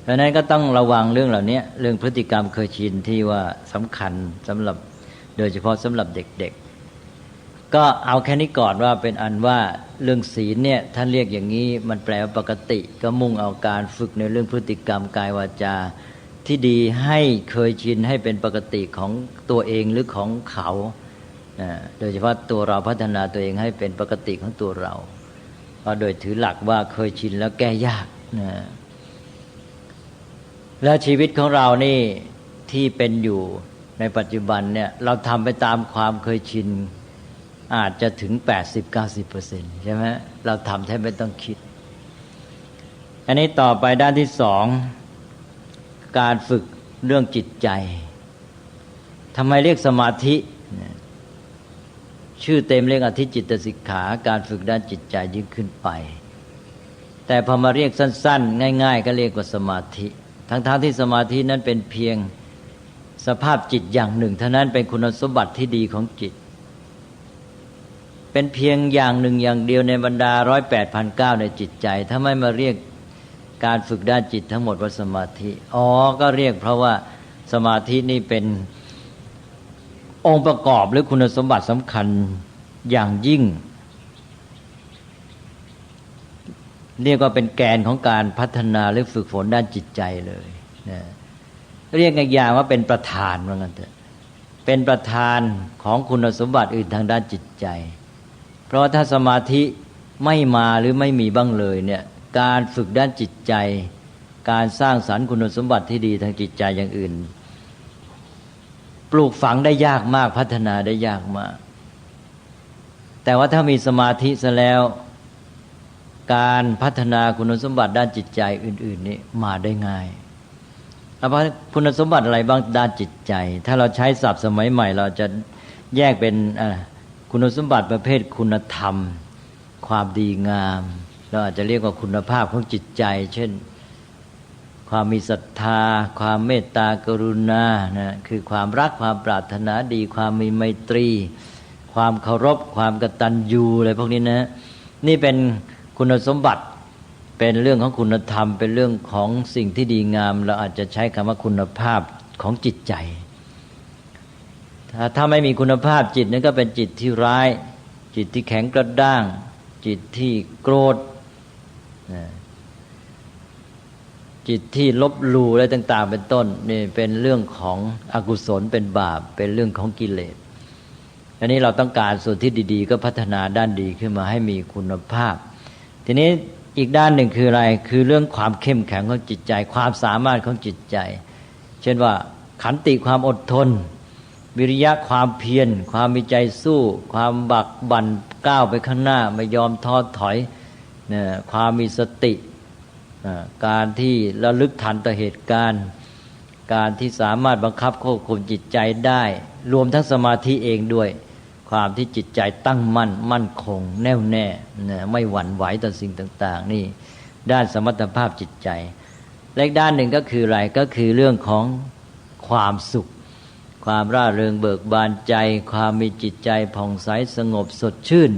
เพราะนั้นก็ต้องระวังเรื่องเหล่านี้เรื่องพฤติกรรมเคยชินที่ว่าสำคัญสำหรับโดยเฉพาะสำหรับเด็กๆก็เอาแค่นี้ก่อนว่าเป็นอันว่าเรื่องศีลเนี่ยท่านเรียกอย่างนี้มันแปลว่าปกติก็มุ่งเอาการฝึกในเรื่องพฤติกรรมกายวาจาที่ดีให้เคยชินให้เป็นปกติของตัวเองหรือของเขาโดยเฉพาะตัวเราพัฒนาตัวเองให้เป็นปกติของตัวเราเพราะโดยถือหลักว่าเคยชินแล้วแก้ยากแล้วชีวิตของเรานี่ที่เป็นอยู่ในปัจจุบันเนี่ยเราทำไปตามความเคยชินอาจจะถึง 80-90% ใช่ไหมเราทำแทบไม่ต้องคิดอันนี้ต่อไปด้านที่2การฝึกเรื่องจิตใจทำไมเรียกสมาธิชื่อเต็มเรียกอธิจิตสิกขาการฝึกด้านจิตใจยิ่งขึ้นไปแต่พอมาเรียกสั้นๆง่ายๆก็เรียกว่าสมาธิทั้งที่สมาธินั้นเป็นเพียงสภาพจิตอย่างหนึ่งเท่านั้นเป็นคุณสมบัติที่ดีของจิตเป็นเพียงอย่างหนึ่งอย่างเดียวในบรรดา 108,900 ในจิตใจถ้าไม่มาเรียกการฝึกด้านจิตทั้งหมดว่าสมาธิก็เรียกเพราะว่าสมาธินี่เป็นองค์ประกอบหรือคุณสมบัติสำคัญอย่างยิ่งเรียกว่าเป็นแกนของการพัฒนาหรือฝึกฝนด้านจิตใจเลยนะเรียกอีกอย่างว่าเป็นประธานว่างั้นเถอะ เป็นประธานของคุณสมบัติอื่นทางด้านจิตใจเพราะถ้าสมาธิไม่มาหรือไม่มีบ้างเลยเนี่ยการฝึกด้านจิตใจการสร้างสรรค์คุณสมบัติที่ดีทางจิตใจอย่างอื่นปลูกฝังได้ยากมากพัฒนาได้ยากมากแต่ว่าถ้ามีสมาธิซะแล้วการพัฒนาคุณสมบัติด้านจิตใจอื่นๆนี่มาได้ง่ายคุณสมบัติอะไรบ้างด้านจิตใจถ้าเราใช้ศัพท์สมัยใหม่เราจะแยกเป็นคุณสมบัติประเภทคุณธรรมความดีงามเราอาจจะเรียกว่าคุณภาพของจิตใจเช่นความมีศรัทธาความเมตตากรุณานะคือความรักความปรารถนาดีความมีไมตรีความเคารพความกตัญญูอะไรพวกนี้นะนี่เป็นคุณสมบัติเป็นเรื่องของคุณธรรมเป็นเรื่องของสิ่งที่ดีงามเราอาจจะใช้คำว่าคุณภาพของจิตใจถ้าไม่มีคุณภาพจิตนั้นก็เป็นจิตที่ร้ายจิตที่แข็งกระด้างจิตที่โกรธจิตที่ลบหลู่อะไรต่างๆเป็นต้นนี่เป็นเรื่องของอกุศลเป็นบาปเป็นเรื่องของกิเลสอันนี้เราต้องการส่วนที่ดีๆก็พัฒนาด้านดีขึ้นมาให้มีคุณภาพทีนี้อีกด้านหนึ่งคืออะไรคือเรื่องความเข้มแข็งของจิตใจความสามารถของจิตใจเช่นว่าขันติความอดทนวิริยะความเพียรความมีใจสู้ความบักบั่นก้าวไปข้างหน้าไม่ยอมท้อถอยความมีสติการที่ระลึกทันต่อเหตุการณ์การที่สามารถบังคับควบคุมจิตใจได้รวมทั้งสมาธิเองด้วยความที่จิตใจตั้งมั่นคงแน่วแน่ไม่หวั่นไหวต่อสิ่งต่างๆนี่ด้านสมรรถภาพจิตใจและอีกด้านหนึ่งก็คืออะไรก็คือเรื่องของความสุขความร่าเริงเบิกบานใจความมีจิตใจผ่องใสสงบสดชื่น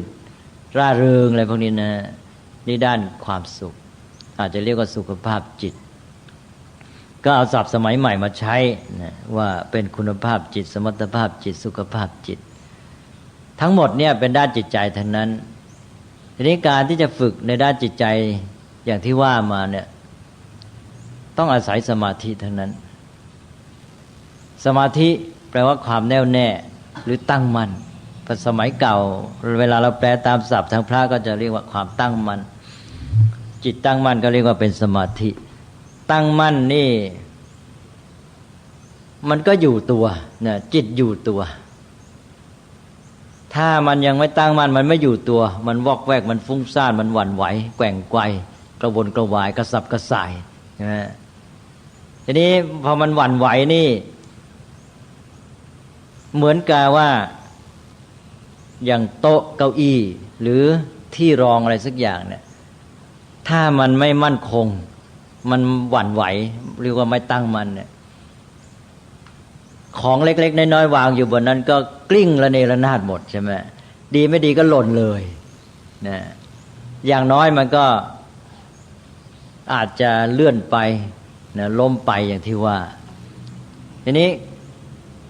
ร่าเริงอะไรพวกนี้นะนี่ด้านความสุขอาจจะเรียกว่าสุขภาพจิตก็เอาศัพท์สมัยใหม่มาใช้นะว่าเป็นคุณภาพจิตสมรรถภาพจิตสุขภาพจิตทั้งหมดเนี่ยเป็นด้านจิตใจทั้งนั้นทีนี้การที่จะฝึกในด้านจิตใจอย่างที่ว่ามาเนี่ยต้องอาศัยสมาธิทั้งนั้นสมาธิแปลว่าความแน่วแน่หรือตั้งมั่นภาษาสมัยเก่าเวลาเราแปลตามศัพท์ทางพระก็จะเรียกว่าความตั้งมั่นจิตตั้งมั่นก็เรียกว่าเป็นสมาธิตั้งมั่นนี่มันก็อยู่ตัวนะจิตอยู่ตัวถ้ามันยังไม่ตั้งมั่นมันไม่อยู่ตัวมันวอกแวกมันฟุ้งซ่านมันหวั่นไหวแกว่งไกวกระวนกระวายกระสับกระส่ายนะทีนี้พอมันหวั่นไหวนี่เหมือนกับว่าอย่างโต๊ะเก้าอี้หรือที่รองอะไรสักอย่างเนี่ยถ้ามันไม่มั่นคงมันหวั่นไหวเรียกว่าไม่ตั้งมั่นเนี่ยของเล็กๆน้อยๆวางอยู่บนนั้นก็กลิ้งระเนระนาดหมดใช่ไหมดีไม่ดีก็หล่นเลยนะอย่างน้อยมันก็อาจจะเลื่อนไปนะล้มไปอย่างที่ว่าทีนี้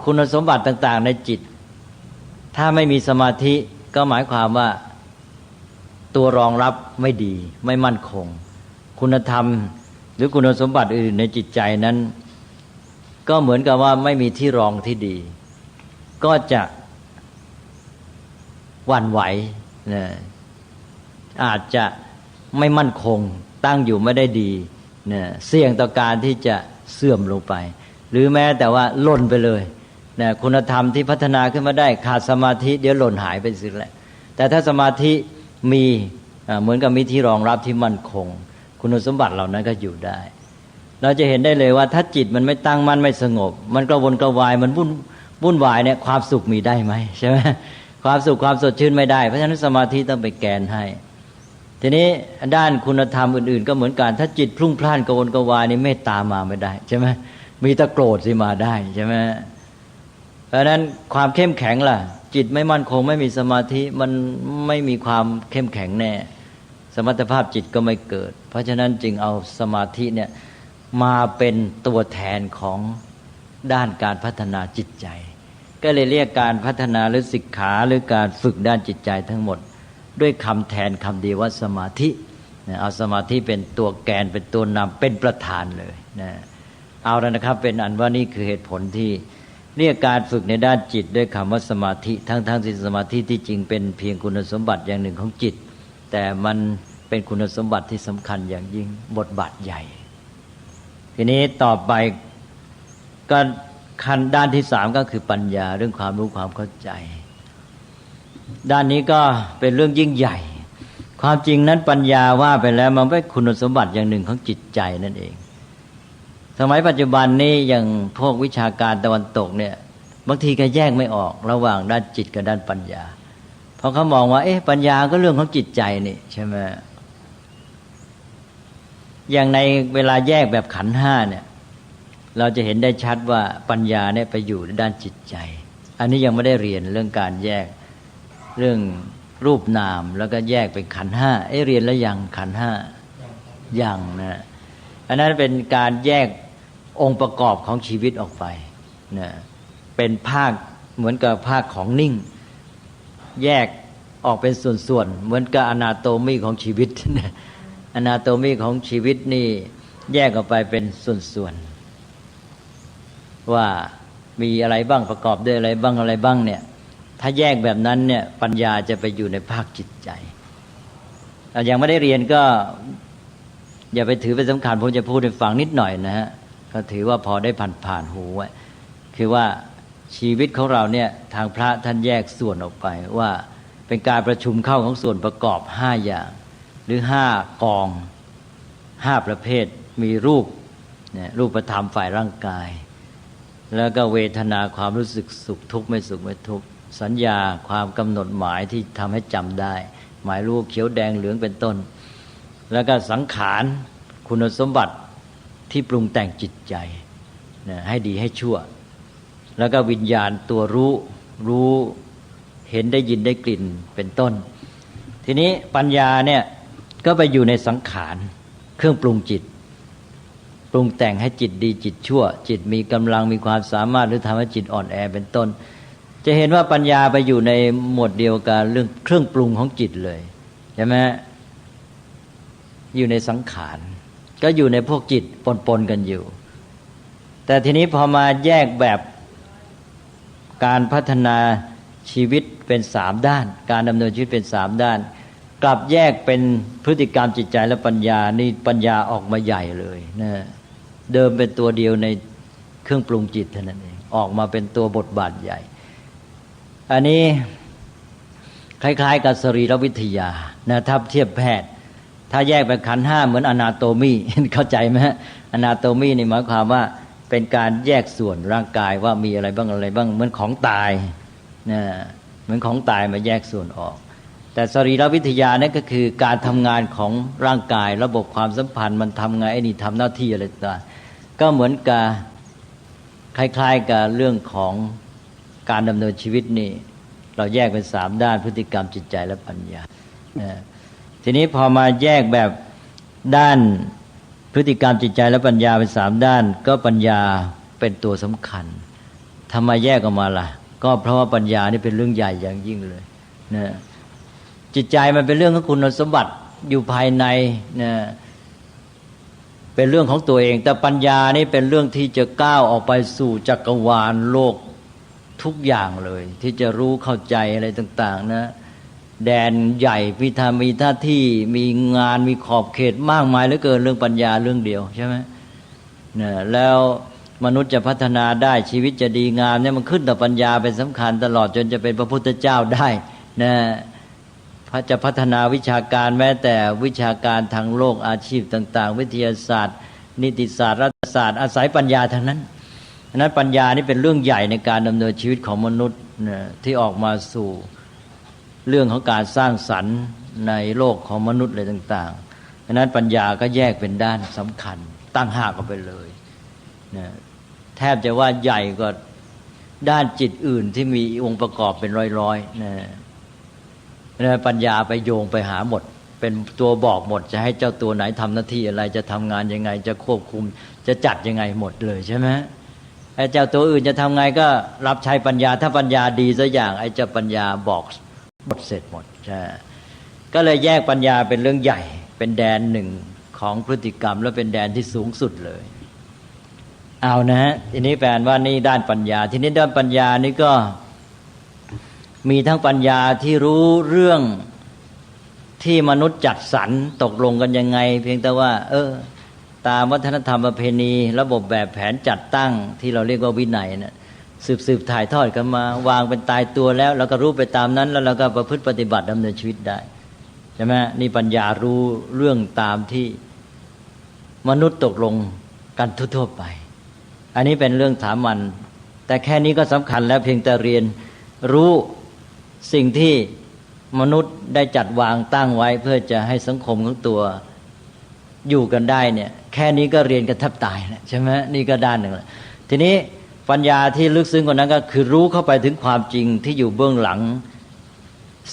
คุณสมบัติต่างๆในจิตถ้าไม่มีสมาธิก็หมายความว่าตัวรองรับไม่ดีไม่มั่นคงคุณธรรมหรือคุณสมบัติอื่นในจิตใจนั้นก็เหมือนกับว่าไม่มีที่รองที่ดีก็จะหวั่นไหวนะอาจจะไม่มั่นคงตั้งอยู่ไม่ได้ดีนะเสี่ยงต่อการที่จะเสื่อมลงไปหรือแม้แต่ว่าหล่นไปเลยนะคุณธรรมที่พัฒนาขึ้นมาได้ขาดสมาธิเดี๋ยวหล่นหายไปสิแหละแต่ถ้าสมาธิมีเหมือนกับมีที่รองรับที่มั่นคงคุณสมบัติเหล่านั้นก็อยู่ได้เราจะเห็นได้เลยว่าถ้าจิตมันไม่ตั้งมั่นไม่สงบมันกระวนกระวายมันวุ่นวายเนี่ยความสุขมีได้ไหมใช่ไหมความสุขความสดชื่นไม่ได้เพราะฉะนั้นสมาธิต้องไปแกนให้ทีนี้ด้านคุณธรรมอื่นๆก็เหมือนกันถ้าจิตพลุ่งพล่านกระวนกระวายนี่เมตตามาไม่ได้ใช่ไหมมีแต่โกรธสิมาได้ใช่ไหมเพราะฉะนั้นความเข้มแข็งล่ะจิตไม่มั่นคงไม่มีสมาธิมันไม่มีความเข้มแข็งแน่สมรรถภาพจิตก็ไม่เกิดเพราะฉะนั้นจึงเอาสมาธิเนี่ยมาเป็นตัวแทนของด้านการพัฒนาจิตใจก็เลยเรียกการพัฒนาหรือศิกขาหรือการฝึกด้านจิตใจทั้งหมดด้วยคำแทนคำเดียวว่าสมาธิเอาสมาธิเป็นตัวแกนเป็นตัวนำเป็นประธานเลยนะเอาแล้วนะครับเป็นอันว่านี่คือเหตุผลที่ เรียกการฝึกในด้านจิตด้วยคำว่าสมาธิทั้งที่สมาธิที่จริงเป็นเพียงคุณสมบัติอย่างหนึ่งของจิตแต่มันเป็นคุณสมบัติที่สำคัญอย่างยิ่งบทบาทใหญ่ทีนี้ต่อไปก็ขั้นด้านที่สามก็คือปัญญาเรื่องความรู้ความเข้าใจด้านนี้ก็เป็นเรื่องยิ่งใหญ่ความจริงนั้นปัญญาว่าไปแล้วมันเป็นคุณสมบัติอย่างหนึ่งของจิตใจนั่นเองสมัยปัจจุบันนี้อย่างพวกวิชาการตะวันตกเนี่ยบางทีก็แยกไม่ออกระหว่างด้านจิตกับด้านปัญญาเพราะเขามองว่าปัญญาก็เรื่องของจิตใจนี่ใช่ไหมอย่างในเวลาแยกแบบขันธ์ห้าเนี่ยเราจะเห็นได้ชัดว่าปัญญาเนี่ยไปอยู่ในด้านจิตใจอันนี้ยังไม่ได้เรียนเรื่องการแยกเรื่องรูปนามแล้วก็แยกเป็นขันธ์ห้าเรียนแล้วยังขันธ์ห้ายังนะอันนั้นเป็นการแยกองค์ประกอบของชีวิตออกไปนะเป็นภาคเหมือนกับภาคของนิ่งแยกออกเป็นส่วนๆเหมือนกับอนาโตมีของชีวิตนะอนาโตมีของชีวิตนี่แยกออกไปเป็นส่วนๆว่ามีอะไรบ้างประกอบด้วยอะไรบ้างเนี่ยถ้าแยกแบบนั้นเนี่ยปัญญาจะไปอยู่ในภาคจิตใจเรายังไม่ได้เรียนก็อย่าไปถือเป็นสำคัญผมจะพูดให้ฟังนิดหน่อยนะฮะก็ถือว่าพอได้ผ่านหูไว้คือว่าชีวิตของเราเนี่ยทางพระท่านแยกส่วนออกไปว่าเป็นการประชุมเข้าของส่วนประกอบ5อย่างหรือ5กอง5ประเภทมีรูปเนี่ยรูปธรรมฝ่ายร่างกายแล้วก็เวทนาความรู้สึกสุขทุกข์ไม่สุขไม่ทุกข์สัญญาความกำหนดหมายที่ทำให้จำได้หมายรู้เขียวแดงเหลืองเป็นต้นแล้วก็สังขารคุณสมบัติที่ปรุงแต่งจิตใจนะให้ดีให้ชั่วแล้วก็วิญญาณตัวรู้เห็นได้ยินได้กลิ่นเป็นต้นทีนี้ปัญญาเนี่ยก็ไปอยู่ในสังขารเครื่องปรุงจิตปรุงแต่งให้จิตดีจิตชั่วจิตมีกำลังมีความสามารถหรือทำให้จิตอ่อนแอเป็นต้นจะเห็นว่าปัญญาไปอยู่ในหมวดเดียวกับเรื่องเครื่องปรุงของจิตเลยใช่ไหมอยู่ในสังขารก็อยู่ในพวกจิตปนกันอยู่แต่ทีนี้พอมาแยกแบบการพัฒนาชีวิตเป็น3ด้านการดำเนินชีวิตเป็น3ด้านกลับแยกเป็นพฤติกรรมจิตใจและปัญญานี่ปัญญาออกมาใหญ่เลยนะเดิมเป็นตัวเดียวในเครื่องปรุงจิตเท่านั้นเองออกมาเป็นตัวบทบาทใหญ่อันนี้คล้ายๆกับสรีรวิทยานะถ้าเทียบแพทย์ถ้าแยกเป็นขันธ์5เหมือนอนาโตมีเข้าใจไหมฮะอนาโตมีนี่หมายความว่าเป็นการแยกส่วนร่างกายว่ามีอะไรบ้างเหมือนของตายนะเหมือนของตายมาแยกส่วนออกแต่สรีรวิทยานั่นก็คือการทำงานของร่างกายระบบความสัมพันธ์มันทำไงไอ้นี่ทำหน้าที่อะไรต่างก็เหมือนกับคล้ายๆกับเรื่องของการดำเนินชีวิตนี่เราแยกเป็น3ด้านพฤติกรรมจิตใจและปัญญาทีนี้พอมาแยกแบบด้านพฤติกรรมจิตใจและปัญญาเป็น3ด้านก็ปัญญาเป็นตัวสำคัญทำไมแยกออกมาล่ะก็เพราะว่าปัญญานี่เป็นเรื่องใหญ่อย่างยิ่งเลยนะจิตใจมันเป็นเรื่องของคุณสมบัติอยู่ภายในนะเป็นเรื่องของตัวเองแต่ปัญญานี่เป็นเรื่องที่จะก้าวออกไปสู่จักรวาลโลกทุกอย่างเลยที่จะรู้เข้าใจอะไรต่างๆนะแดนใหญ่มีหน้าที่มีงานมีขอบเขตมากมายเหลือเกินเรื่องปัญญาเรื่องเดียวใช่ไหมนะแล้วมนุษย์จะพัฒนาได้ชีวิตจะดีงามเนี่ยมันขึ้นต่อปัญญาเป็นสำคัญตลอดจนจะเป็นพระพุทธเจ้าได้นะจะพัฒนาวิชาการแม้แต่วิชาการทางโลกอาชีพต่างๆวิทยาศาสตร์นิติศาสตร์รัฐศาสตร์อาศัยปัญญาทั้งนั้นนั้นปัญญานี่เป็นเรื่องใหญ่ในการดำเนินชีวิตของมนุษย์ที่ออกมาสู่เรื่องของการสร้างสรรค์ในโลกของมนุษย์อะไรต่างๆนั้นปัญญาก็แยกเป็นด้านสำคัญตั้งหากออกไปเลยนะแทบจะว่าใหญ่กว่าด้านจิตอื่นที่มีองค์ประกอบเป็นร้อยๆนะปัญญาไปโยงไปหาหมดเป็นตัวบอกหมดจะให้เจ้าตัวไหนทำหน้าที่อะไรจะทำงานยังไงจะควบคุมจะจัดยังไงหมดเลยใช่ไหมไอ้เจ้าตัวอื่นจะทำไงก็รับใช้ปัญญาถ้าปัญญาดีสักอย่างไอ้เจ้าปัญญาบอกหมดเสร็จหมดใช่ก็เลยแยกปัญญาเป็นเรื่องใหญ่เป็นแดนหนึ่งของพฤติกรรมและเป็นแดนที่สูงสุดเลย เอานะฮะทีนี้แปลว่านี่ด้านปัญญาทีนี้ด้านปัญญานี่ก็มีทั้งปัญญาที่รู้เรื่องที่มนุษย์จัดสรรตกลงกันยังไงเพียงแต่ว่าตามวัฒนธรรมประเพณีระบบแบบแผนจัดตั้งที่เราเรียกว่าวินัยนะสืบถ่ายทอดกันมาวางเป็นตายตัวแล้วเราก็รู้ไปตามนั้นแล้วเราก็ประพฤติปฏิบัติดำเนินชีวิตได้ใช่ไหมนี่ปัญญารู้เรื่องตามที่มนุษย์ตกลงกันทั่วๆไปอันนี้เป็นเรื่องสามัญแต่แค่นี้ก็สำคัญแล้วเพียงแต่เรียนรู้สิ่งที่มนุษย์ได้จัดวางตั้งไว้เพื่อจะให้สังคมของตัวอยู่กันได้เนี่ยแค่นี้ก็เรียนกันแทบตายแล้วใช่ไหมนี่ก็ด้านหนึ่งแล้วทีนี้ปัญญาที่ลึกซึ้งกว่านั้นก็คือรู้เข้าไปถึงความจริงที่อยู่เบื้องหลัง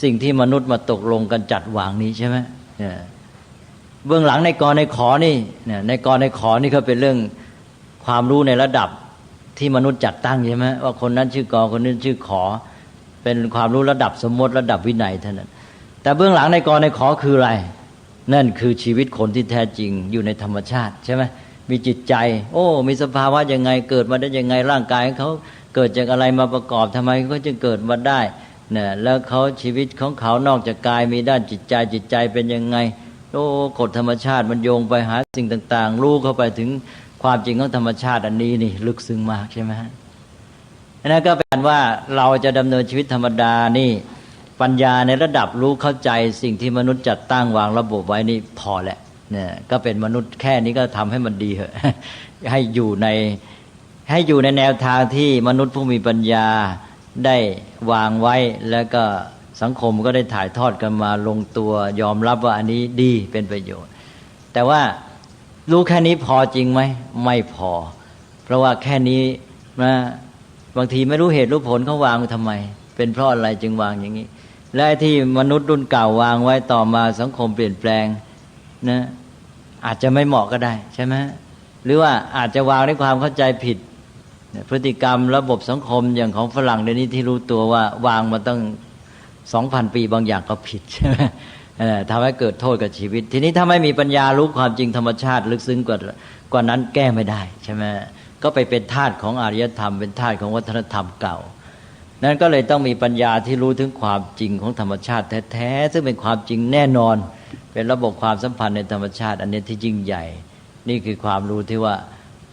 สิ่งที่มนุษย์มาตกลงกันจัดวางนี้ใช่ไหมเบื้องหลังในกรในขอนี่ในกรในขอนี่ก็เป็นเรื่องความรู้ในระดับที่มนุษย์จัดตั้งใช่ไหมว่าคนนั้นชื่อกอคนนี้ชื่อขอเป็นความรู้ระดับสมมติระดับวินัยเท่านั้นแต่เบื้องหลังในกรในขอคืออะไรนั่นคือชีวิตคนที่แท้จริงอยู่ในธรรมชาติใช่ไหมมีจิตใจมีสภาวะยังไงเกิดมาได้ยังไงร่างกายเขาเกิดจากอะไรมาประกอบทำไมเขาจึงเกิดมาได้เนี่ยแล้วเขาชีวิตของเขานอกจากกายมีด้านจิตใจเป็นยังไงกฎธรรมชาติมันโยงไปหาสิ่งต่างๆรู้เข้าไปถึงความจริงของธรรมชาติอันนี้นี่ลึกซึ้งมากใช่ไหมฮะนั่นก็เป็นว่าเราจะดำเนินชีวิตธรรมดานี่ปัญญาในระดับรู้เข้าใจสิ่งที่มนุษย์จัดตั้งวางระบบไว้นี่พอแหละเนี่ยก็เป็นมนุษย์แค่นี้ก็ทำให้มันดีเหอะ ให้อยู่ในแนวทางที่มนุษย์ผู้มีปัญญาได้วางไว้แล้วก็สังคมก็ได้ถ่ายทอดกันมาลงตัวยอมรับว่าอันนี้ดีเป็นประโยชน์แต่ว่ารู้แค่นี้พอจริงไหมไม่พอเพราะว่าแค่นี้นะบางทีไม่รู้เหตุรู้ผลเขาวางทำไมเป็นเพราะอะไรจึงวางอย่างนี้และที่มนุษย์รุ่นเก่าวางไว้ต่อมาสังคมเปลี่ยนแปลงนะอาจจะไม่เหมาะก็ได้ใช่ไหมหรือว่าอาจจะวางด้วยความเข้าใจผิดพฤติกรรมระบบสังคมอย่างของฝรั่งเดี๋ยวนี้ที่รู้ตัวว่าวางมาตั้ง 2,000 ปีบางอย่างก็ผิดใช่ไหมทำให้เกิดโทษกับชีวิตทีนี้ถ้าไม่มีปัญญารู้ความจริงธรรมชาติลึกซึ้งกว่านั้นแก้ไม่ได้ใช่ไหมก็ไปเป็นทาสของอารยธรรมเป็นทาสของวัฒนธรรมเก่านั้นก็เลยต้องมีปัญญาที่รู้ถึงความจริงของธรรมชาติแท้ๆซึ่งเป็นความจริงแน่นอนเป็นระบบความสัมพันธ์ในธรรมชาติอันนี้ที่ยิ่งใหญ่นี่คือความรู้ที่ว่า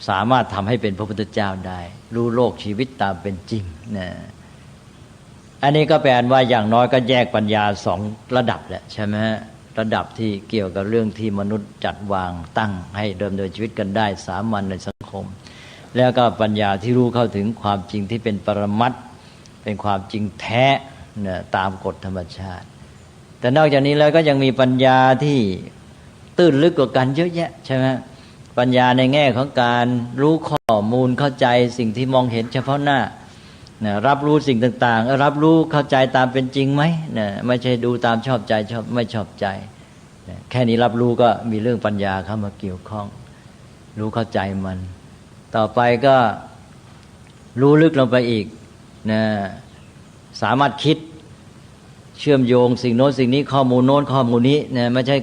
สามารถทำให้เป็นพระพุทธเจ้าได้รู้โลกชีวิตตามเป็นจริงนะอันนี้ก็แปลว่าอย่างน้อยก็แยกปัญญา2ระดับแหละใช่ไหมระดับที่เกี่ยวกับเรื่องที่มนุษย์จัดวางตั้งให้เดิมเนินชีวิตกันได้สามัญในสังคมแล้วก็ปัญญาที่รู้เข้าถึงความจริงที่เป็นปรมัตถ์เป็นความจริงแท้นะตามกฎธรรมชาติแต่นอกจากนี้แล้วก็ยังมีปัญญาที่ตื้นลึกกว่ากันเยอะแยะใช่ไหมปัญญาในแง่ของการรู้ข้อมูลเข้าใจสิ่งที่มองเห็นเฉพาะหน้านะรับรู้สิ่งต่างๆรับรู้เข้าใจตามเป็นจริงไหมนะไม่ใช่ดูตามชอบใจชอบไม่ชอบใจนะแค่นี้รับรู้ก็มีเรื่องปัญญาเข้ามาเกี่ยวข้องรู้เข้าใจมันต่อไปก็รู้ลึกลงไปอีกนะสามารถคิดเชื่อมโยงสิ่งโน้นสิ่งนี้ข้อมูลโน้นข้อมูลนี้นะไม่ใช่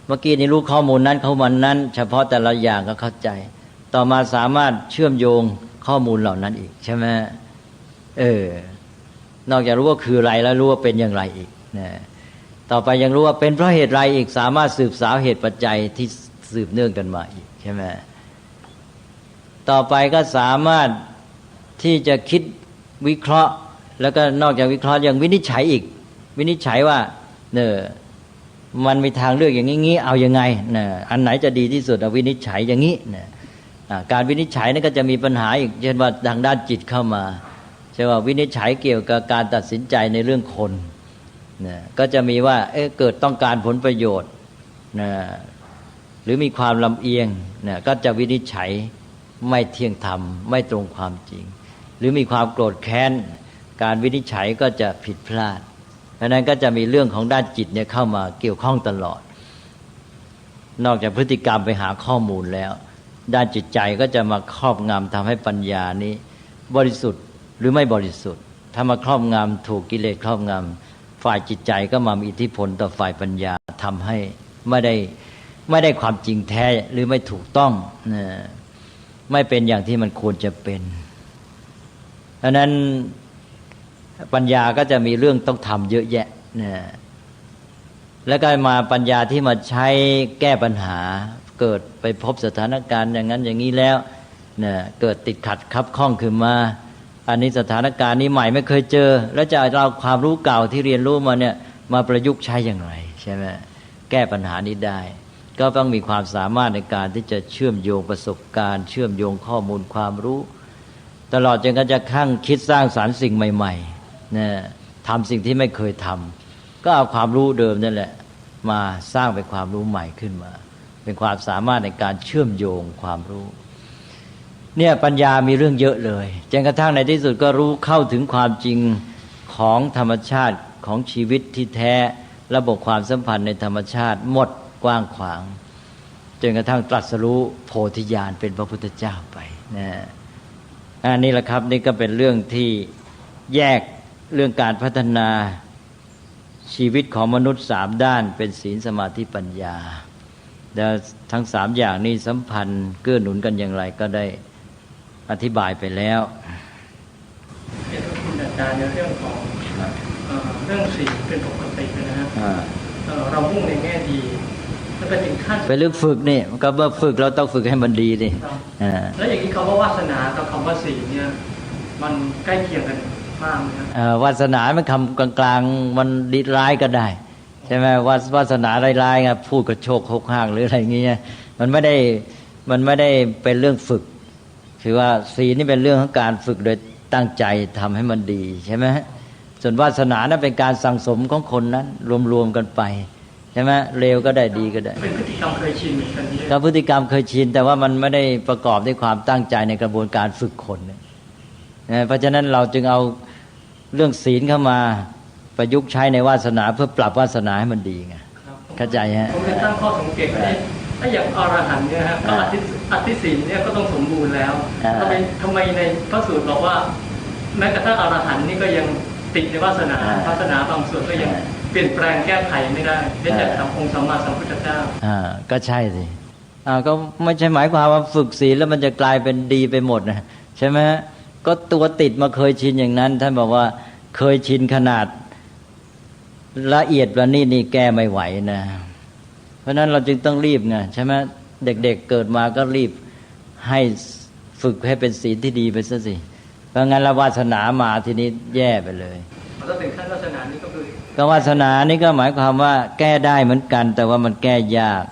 เมื่อกี้นี้รู้ข้อมูลนั้นข้อมูลนั้นเฉพาะแต่ละอย่างก็เข้าใจต่อมาสามารถเชื่อมโยงข้อมูลเหล่านั้นอีกใช่ไหมนอกจากรู้ว่าคืออะไรแล้วรู้ว่าเป็นอย่างไรอีกนะต่อไปยังรู้ว่าเป็นเพราะเหตุไรอีกสามารถสืบสาวเหตุปัจจัยที่สืบเนื่องกันมาอีกใช่ไหมต่อไปก็สามารถที่จะคิดวิเคราะห์แล้วก็นอกจากวิเคราะห์ยังวินิจฉัยอีกวินิจฉัยว่ามันมีทางเลือกอย่างนี้เอายังไงอันไหนจะดีที่สุดเอาวินิจฉัยอย่างนี้การวินิจฉัยนั่นก็จะมีปัญหาอีกเช่นว่าทางด้านจิตเข้ามาใช่ว่าวินิจฉัยเกี่ยวกับการตัดสินใจในเรื่องคนก็จะมีว่าเกิดต้องการผลประโยชน์หรือมีความลำเอียงก็จะวินิจฉัยไม่เที่ยงธรรมไม่ตรงความจริงหรือมีความโกรธแค้นการวินิจฉัยก็จะผิดพลาดเพราะนั้นก็จะมีเรื่องของด้านจิตเนี่ยเข้ามาเกี่ยวข้องตลอดนอกจากพฤติกรรมไปหาข้อมูลแล้วด้านจิตใจก็จะมาครอบงำทำให้ปัญญานี้บริสุทธิ์หรือไม่บริสุทธิ์ถ้ามาครอบงำถูกกิเลสครอบงำฝ่ายจิตใจก็มามีอิทธิพลต่อฝ่ายปัญญาทำให้ไม่ได้ความจริงแท้หรือไม่ถูกต้อง ไม่เป็นอย่างที่มันควรจะเป็นดังนั้นปัญญาก็จะมีเรื่องต้องทำเยอะแยะนะแล้วก็มาปัญญาที่มาใช้แก้ปัญหาเกิดไปพบสถานการณ์อย่างนั้นอย่างนี้แล้วนะเกิดติดขัดคับข้องขึ้นมาอันนี้สถานการณ์นี้ใหม่ไม่เคยเจอแล้วจะเอาความรู้เก่าที่เรียนรู้มาเนี่ยมาประยุกต์ใช้อย่างไรใช่ไหมแก้ปัญหานี้ได้ก็ต้องมีความสามารถในการที่จะเชื่อมโยงประสบการณ์เชื่อมโยงข้อมูลความรู้ตลอดจนกระทั่งคิดสร้างสรรค์สิ่งใหม่ๆนะทำสิ่งที่ไม่เคยทำก็เอาความรู้เดิมนั่นแหละมาสร้างเป็นความรู้ใหม่ขึ้นมาเป็นความสามารถในการเชื่อมโยงความรู้เนี่ยปัญญามีเรื่องเยอะเลยจนกระทั่งในที่สุดก็รู้เข้าถึงความจริงของธรรมชาติของชีวิตที่แท้ระบบความสัมพันธ์ในธรรมชาติหมดกว้างขวางจนกระทั่งตรัสรู้โพธิญาณเป็นพระพุทธเจ้าไปนะอันนี้แหละครับนี่ก็เป็นเรื่องที่แยกเรื่องการพัฒนาชีวิตของมนุษย์3ด้านเป็นศีลสมาธิปัญญาแล้วทั้ง3อย่างนี้สัมพันธ์เกื้อหนุนกันอย่างไรก็ได้อธิบายไปแล้วคุณอาจารย์ในเรื่องของเรื่องศีลเป็นปกตินะครับเรามุ่งในแง่ดีแล้วไปถึงขั้นไปเรื่องฝึกนี่ก็เมื่อฝึกเราต้องฝึกให้มันดีดิแล้วอย่างนี้คำว่าวาสนากับคำว่าศีลเนี่ยมันใกล้เคียงกันมากนะวาสนามันคำกลางๆมันดีร้ายก็ได้ใช่ไหมวาสนาร้ายๆไงพูดกระโชกโคกห้างหรืออะไรอย่างเงี้ยมันไม่ได้เป็นเรื่องฝึกคือว่าศีลนี่เป็นเรื่องของการฝึกโดยตั้งใจทำให้มันดีใช่ไหมส่วนวาสนานั้นเป็นการสั่งสมของคนนั้นรวมๆกันไปใช่ไหมเลวก็ได้ดีก็ได้เป็นพฤติกรรมเคยชินเหมือนกันนี่ก็พฤติกรรมเคยชินแต่ว่ามันไม่ได้ประกอบด้วยความตั้งใจในกระบวนการฝึกคนเพราะฉะนั้นเราจึงเอาเรื่องศีลเข้ามาประยุกต์ใช้ในวาสนาเพื่อปรับวาสนาให้มันดีไงเข้าใจฮะผมจะตั้งข้อสังเกตว่าถ้าอย่างอรหันต์เนี่ยฮะก็อธิศีลเนี่ยก็ต้องสมบูรณ์แล้วทำไมในพระสูตรบอกว่าแม้กระทั่งอรหันต์นี่ก็ยังติดในวาสนาบางส่วนก็ยังเปลี่ยนแปลงแก้ไขไม่ได้ได้จากองค์สัมมาสัมพุทธเจ้าก็ใช่สิก็ไม่ใช่หมายความว่าฝึกศีลแล้วมันจะกลายเป็นดีไปหมดนะใช่ไหมก็ตัวติดมาเคยชินอย่างนั้นท่านบอกว่าเคยชินขนาดละเอียดว่านี่แก้ไม่ไหวนะเพราะนั้นเราจึงต้องรีบไงใช่ไหมเด็กๆเกิดมาก็รีบให้ฝึกให้เป็นศีลที่ดีไปซะสิเพราะงั้นละวาสนามาทีนี้แย่ไปเลยถ้าถึงขั้นวาสนานี้ก็คือก็วาสนานี่ก็หมายความว่าแก้ได้เหมือนกันแต่ว่ามันแก้ยาก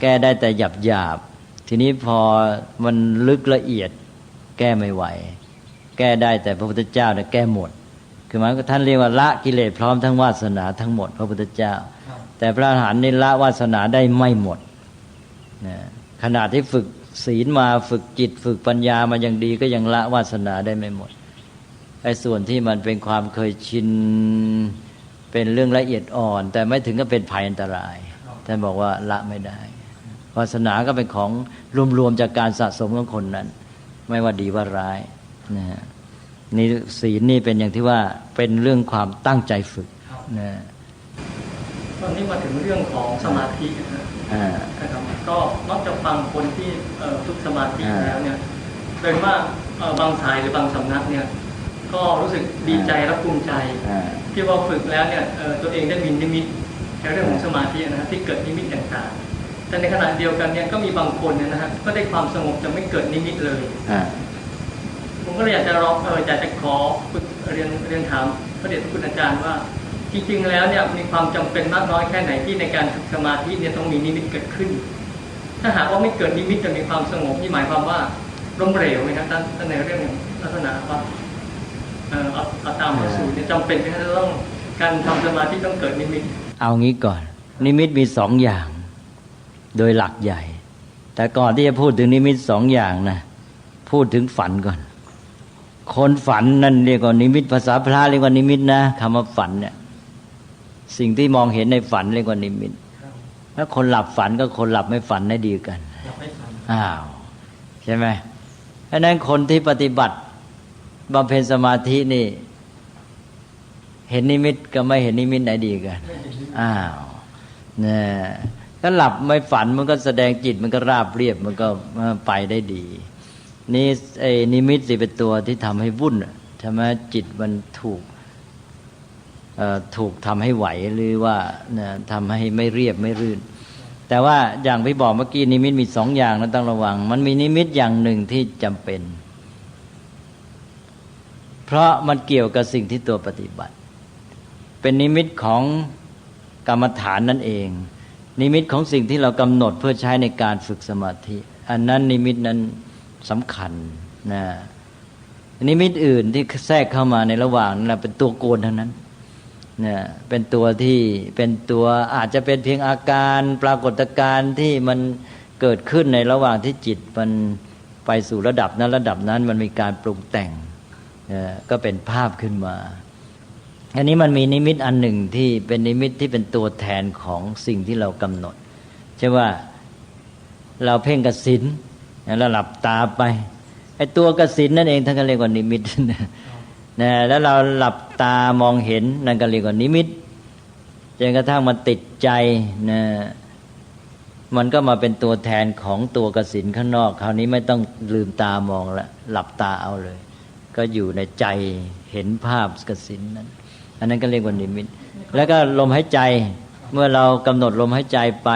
แก้ได้แต่หยาบทีนี้พอมันลึกละเอียดแก้ไม่ไหวแก้ได้แต่พระพุทธเจ้าเนี่ยแก้หมดคือหมายว่าท่านเรียกว่าละกิเลสพร้อมทั้งวาสนาทั้งหมดพระพุทธเจ้าแต่พระอรหันต์นี่ละวาสนาได้ไม่หมดนะขณะที่ฝึกศีลมาฝึกจิตฝึกปัญญามาอย่างดีก็ยังละวาสนาได้ไม่หมดไอ้ส่วนที่มันเป็นความเคยชินเป็นเรื่องละเอียดอ่อนแต่ไม่ถึงกับเป็นภัยอันตรายท่านบอกว่าละไม่ได้วาสนาก็เป็นของรวมๆจากการสะสมของคนนั้นไม่ว่าดีว่าร้ายนะฮะนี่ศีลนี่เป็นอย่างที่ว่าเป็นเรื่องความตั้งใจฝึกนะตอนนี้มาถึงเรื่องของสมาธินะครับก็มักจะฟังคนที่ฝึกสมาธิแล้วเนี่ยโดยว่าบางสายหรือบางสำนักเนี่ยก็รู้สึกดีใจและภูมิใจที่ว่าฝึกแล้วเนี่ยตัวเองได้มีนิมิตในเรื่องของสมาธินะที่เกิดนิมิตต่างๆแต่ในขณะเดียวกันเนี่ยก็มีบางคนเนี่ยนะฮะก็ได้ความสงบจะไม่เกิดนิมิตเลยผมก็เลยอยากจะขอเรียนถามพระเดชพระคุณอาจารย์ว่าจริงๆแล้วเนี่ยมีความจำเป็นมากน้อยแค่ไหนที่ในการฝึกสมาธิเนี่ยต้องมีนิมิตเกิดขึ้นถ้าหากว่าไม่เกิดนิมิตจะมีความสงบนี่หมายความว่าล้มเหลวไหมครับท่านในเรื่องลักษณะว่าเอาตามพระสูตรเนี่ยจำเป็นที่จะต้องการทำสมาธิต้องเกิดนิมิตเอางี้ก่อนนิมิตมี2อย่างโดยหลักใหญ่แต่ก่อนที่จะพูดถึงนิมิต2อย่างนะพูดถึงฝันก่อนคนฝันนั่นเรียกว่านิมิตภาษาพระเรียกว่านิมิตนะคำว่าฝันเนี่ยสิ่งที่มองเห็นในฝันเรียกว่านิมิตถ้าคนหลับฝันก็คนหลับไม่ฝันได้ดีกันใช่ไหมเพราะนั้นคนที่ปฏิบัติบำเพ็ญสมาธินี่เห็นนิมิตกับไม่เห็นนิมิตไหนดีกันเนี่ยถ้าหลับไม่ฝันมันก็แสดงจิตมันก็ราบเรียบมันก็ไปได้ดี นี่ไอ้นิมิตสิเป็นตัวที่ทำให้วุ่นใช่ไหมจิตมันถูกทำให้ไหวหรือว่าทำให้ไม่เรียบไม่รื่นแต่ว่าอย่างที่บอกเมื่อกี้นิมิตมี2 อย่างนะต้องระวังมันมีนิมิตอย่างหนึ่งที่จำเป็นเพราะมันเกี่ยวกับสิ่งที่ตัวปฏิบัติเป็นนิมิตของกรรมฐานนั่นเองนิมิตของสิ่งที่เรากำหนดเพื่อใช้ในการฝึกสมาธิอันนั้นนิมิตนั้นสำคัญนะนิมิตอื่นที่แทรกเข้ามาในระหว่างนั้นเป็นตัวโกนเท่านั้นนะเป็นตัวที่เป็นตัวอาจจะเป็นเพียงอาการปรากฏการณ์ที่มันเกิดขึ้นในระหว่างที่จิตมันไปสู่ระดับนั้นมันมีการปรุงแต่งก็เป็นภาพขึ้นมาอันนี้มันมีนิมิตอันหนึ่งที่เป็นนิมิตที่เป็นตัวแทนของสิ่งที่เรากำหนดใช่ว่าเราเพ่งกสิณแล้วหลับตาไปไอ้ตัวกสิณนั่นเองท่านก็เรียกว่านิมิตนะแล้วเราหลับตามองเห็นนั่นก็เรียกว่านิมิตจนกระทั่งมันติดใจนะมันก็มาเป็นตัวแทนของตัวกสิณข้างนอกคราวนี้ไม่ต้องลืมตามองละหลับตาเอาเลยก็อยู่ในใจเห็นภาพกสิณนั้นอันนั้นก็เรียกว่านิมิตแล้วก็ลมหายใจเมื่อเรากำหนดลมหายใจไป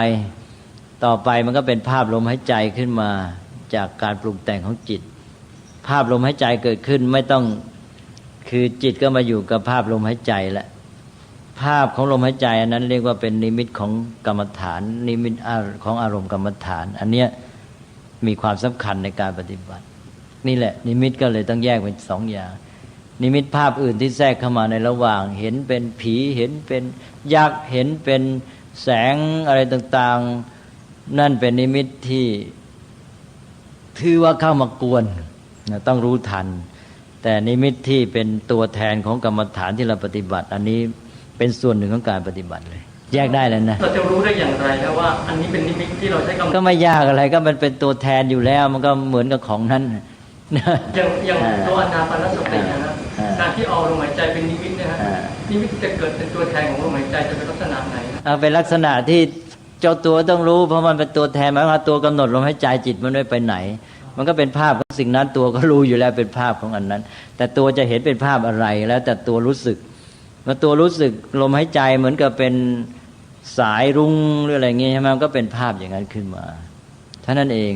ต่อไปมันก็เป็นภาพลมหายใจขึ้นมาจากการปรุงแต่งของจิตภาพลมหายใจเกิดขึ้นไม่ต้องคือจิตก็มาอยู่กับภาพลมหายใจแล้วภาพของลมหายใจอันนั้นเรียกว่าเป็นนิมิตของกรรมฐานนิมิตของอารมณ์กรรมฐานอันเนี้ยมีความสำคัญในการปฏิบัตินี่แหละนิมิตก็เลยต้องแยกเป็น2 อย่างนิมิตภาพอื่นที่แทรกเข้ามาในระหว่างเห็นเป็นผีเห็นเป็นยักษ์เห็นเป็นแสงอะไรต่างๆนั่นเป็นนิมิตที่ถือว่าเข้ามากวนต้องรู้ทันแต่นิมิตที่เป็นตัวแทนของกรรมฐานที่เราปฏิบัติอันนี้เป็นส่วนหนึ่งของการปฏิบัติเลยแยกได้แล้วนะเราจะรู้ได้อย่างไรแล้วว่าอันนี้เป็นนิมิตที่เราใช้กรรมก็ไม่ยากอะไรก็มันเป็นตัวแทนอยู่แล้วมันก็เหมือนกับของนั้นอย่างตัวอานาปานสตินะการที่เอาลมหายใจเป็นนิมิตนะฮะนิมิตจะเกิดเป็นตัวแทนของลมหายใจจะเป็นลักษณะไหนเป็นลักษณะที่เจ้าตัวต้องรู้เพราะมันเป็นตัวแทนหมายว่าตัวกำหนดลมหายใจจิตมันไม่ไปไหนมันก็เป็นภาพของสิ่งนั้นตัวก็รู้อยู่แล้วเป็นภาพของอันนั้นแต่ตัวจะเห็นเป็นภาพอะไรแล้วแต่ตัวรู้สึกเมื่อตัวรู้สึกลมหายใจเหมือนกับเป็นสายรุ้งหรืออะไรเงี้ยใช่ไหมมันก็เป็นภาพอย่างนั้นขึ้นมาเท่านั้นเอง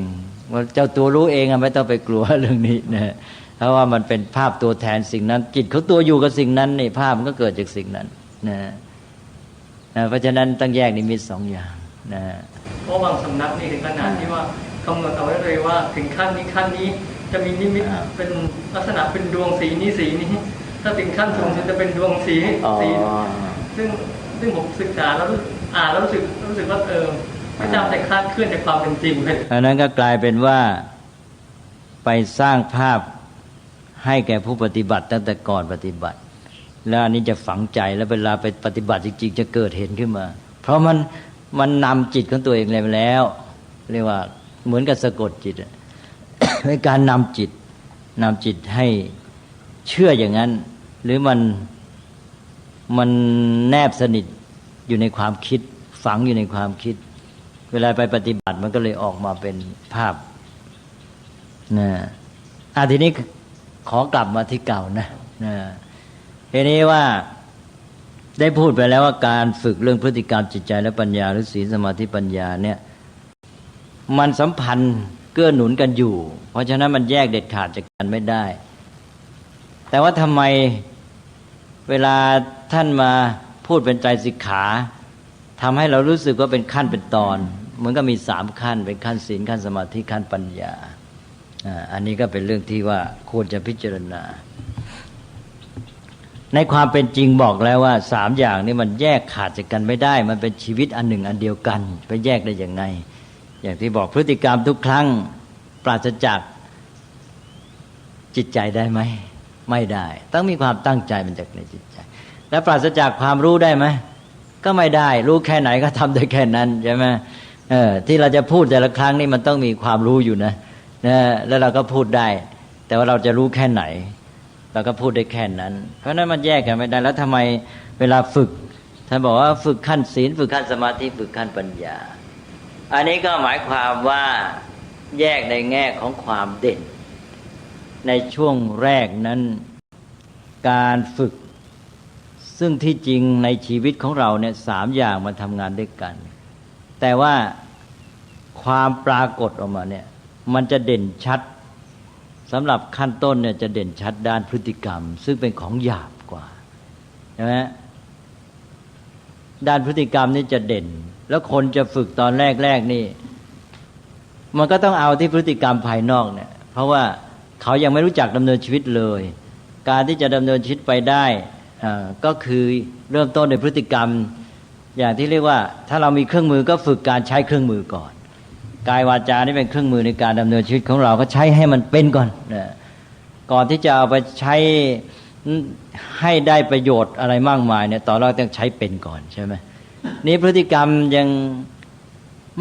ว่าเจ้าตัวรู้เองไม่ต้องไปกลัวเรื่องนี้นะเพราะว่ามันเป็นภาพตัวแทนสิ่งนั้นจิตเขาตัวอยู่กับสิ่งนั้นนี่ภาพมันก็เกิดจากสิ่งนั้นนะเพราะฉะนั้นต้องแยกนิมิต2 อย่างนะเพราะบางสำนักนี่ถึงขนาดที่ว่ากำหนดเอาไว้เลยว่าถึงขั้นนี้จะมีนิมิตเป็นลักษณะเป็นดวงสีนี้ถ้าถึงขั้นสูงสุดจะเป็นดวงสีซึ่งผมศึกษาแล้วอ่านแล้วรู้สึกว่าไม่จำแต่คลาดเคลื่อนจากความเป็นจริงเลยอันนั้นก็กลายเป็นว่าไปสร้างภาพให้แก่ผู้ปฏิบัติตั้งแต่ก่อนปฏิบัติแล้วอันนี้จะฝังใจแล้วเวลาไปปฏิบัติจริงๆจะเกิดเห็นขึ้นมาเพราะมันนำจิตของตัวเองเลยแล้วเรียกว่าเหมือนกับสะกดจิตในการนำจิตให้เชื่ออย่างนั้นหรือมันแนบสนิทอยู่ในความคิดฝังอยู่ในความคิดเวลาไปปฏิบัติมันก็เลยออกมาเป็นภาพนะทีนี้ขอกลับมาที่เก่านะทีนี้ว่าได้พูดไปแล้วว่าการฝึกเรื่องพฤติกรรมจิตใจและปัญญาหรือศีลสมาธิปัญญาเนี่ยมันสัมพันธ์เกื้อหนุนกันอยู่เพราะฉะนั้นมันแยกเด็ดขาดจากกันไม่ได้แต่ว่าทำไมเวลาท่านมาพูดเป็นไตรสิกขาทำให้เรารู้สึกว่าเป็นขั้นเป็นตอนเหมือนกับมี3 ขั้นเป็นขั้นศีลขั้นสมาธิขั้นปัญญาอันนี้ก็เป็นเรื่องที่ว่าควรจะพิจารณาในความเป็นจริงบอกแล้วว่า3 อย่างนี้มันแยกขาดจากกันไม่ได้มันเป็นชีวิตอันหนึ่งอันเดียวกันไปแยกได้ยังไงอย่างที่บอกพฤติกรรมทุกครั้งปราศจากจิตใจได้ไหมไม่ได้ต้องมีความตั้งใจมันจากในจิตใจแล้วปราศจากความรู้ได้ไหมก็ไม่ได้รู้แค่ไหนก็ทำได้แค่นั้นใช่ไหมที่เราจะพูดแต่ละครั้งนี่มันต้องมีความรู้อยู่นะแล้วเราก็พูดได้แต่ว่าเราจะรู้แค่ไหนเราก็พูดได้แค่นั้นเพราะนั้นมันแยกกันไม่ได้แล้วทำไมเวลาฝึกท่านบอกว่าฝึกขั้นศีลฝึกขั้นสมาธิฝึกขั้นปัญญาอันนี้ก็หมายความว่าแยกในแง่ของความเด่น ในช่วงแรกนั้นการฝึกซึ่งที่จริงในชีวิตของเราเนี่ย3 อย่างมันทำงานด้วยกันแต่ว่าความปรากฏออกมาเนี่ยมันจะเด่นชัดสำหรับขั้นต้นเนี่ยจะเด่นชัดด้านพฤติกรรมซึ่งเป็นของหยาบกว่าใช่ไหมด้านพฤติกรรมนี่จะเด่นแล้วคนจะฝึกตอนแรกนี่มันก็ต้องเอาที่พฤติกรรมภายนอกเนี่ยเพราะว่าเขายังไม่รู้จักดำเนินชีวิตเลยการที่จะดำเนินชีวิตไปได้ก็คือเริ่มต้นในพฤติกรรมอย่างที่เรียกว่าถ้าเรามีเครื่องมือก็ฝึกการใช้เครื่องมือก่อนกายวาจานี่เป็นเครื่องมือในการดำเนินชีวิตของเราก็ใช้ให้มันเป็นก่อนก่อนที่จะเอาไปใช้ให้ได้ประโยชน์อะไรมากมายเนี่ยตอนแรกต้องใช้เป็นก่อนใช่ไหมนี่พฤติกรรมยัง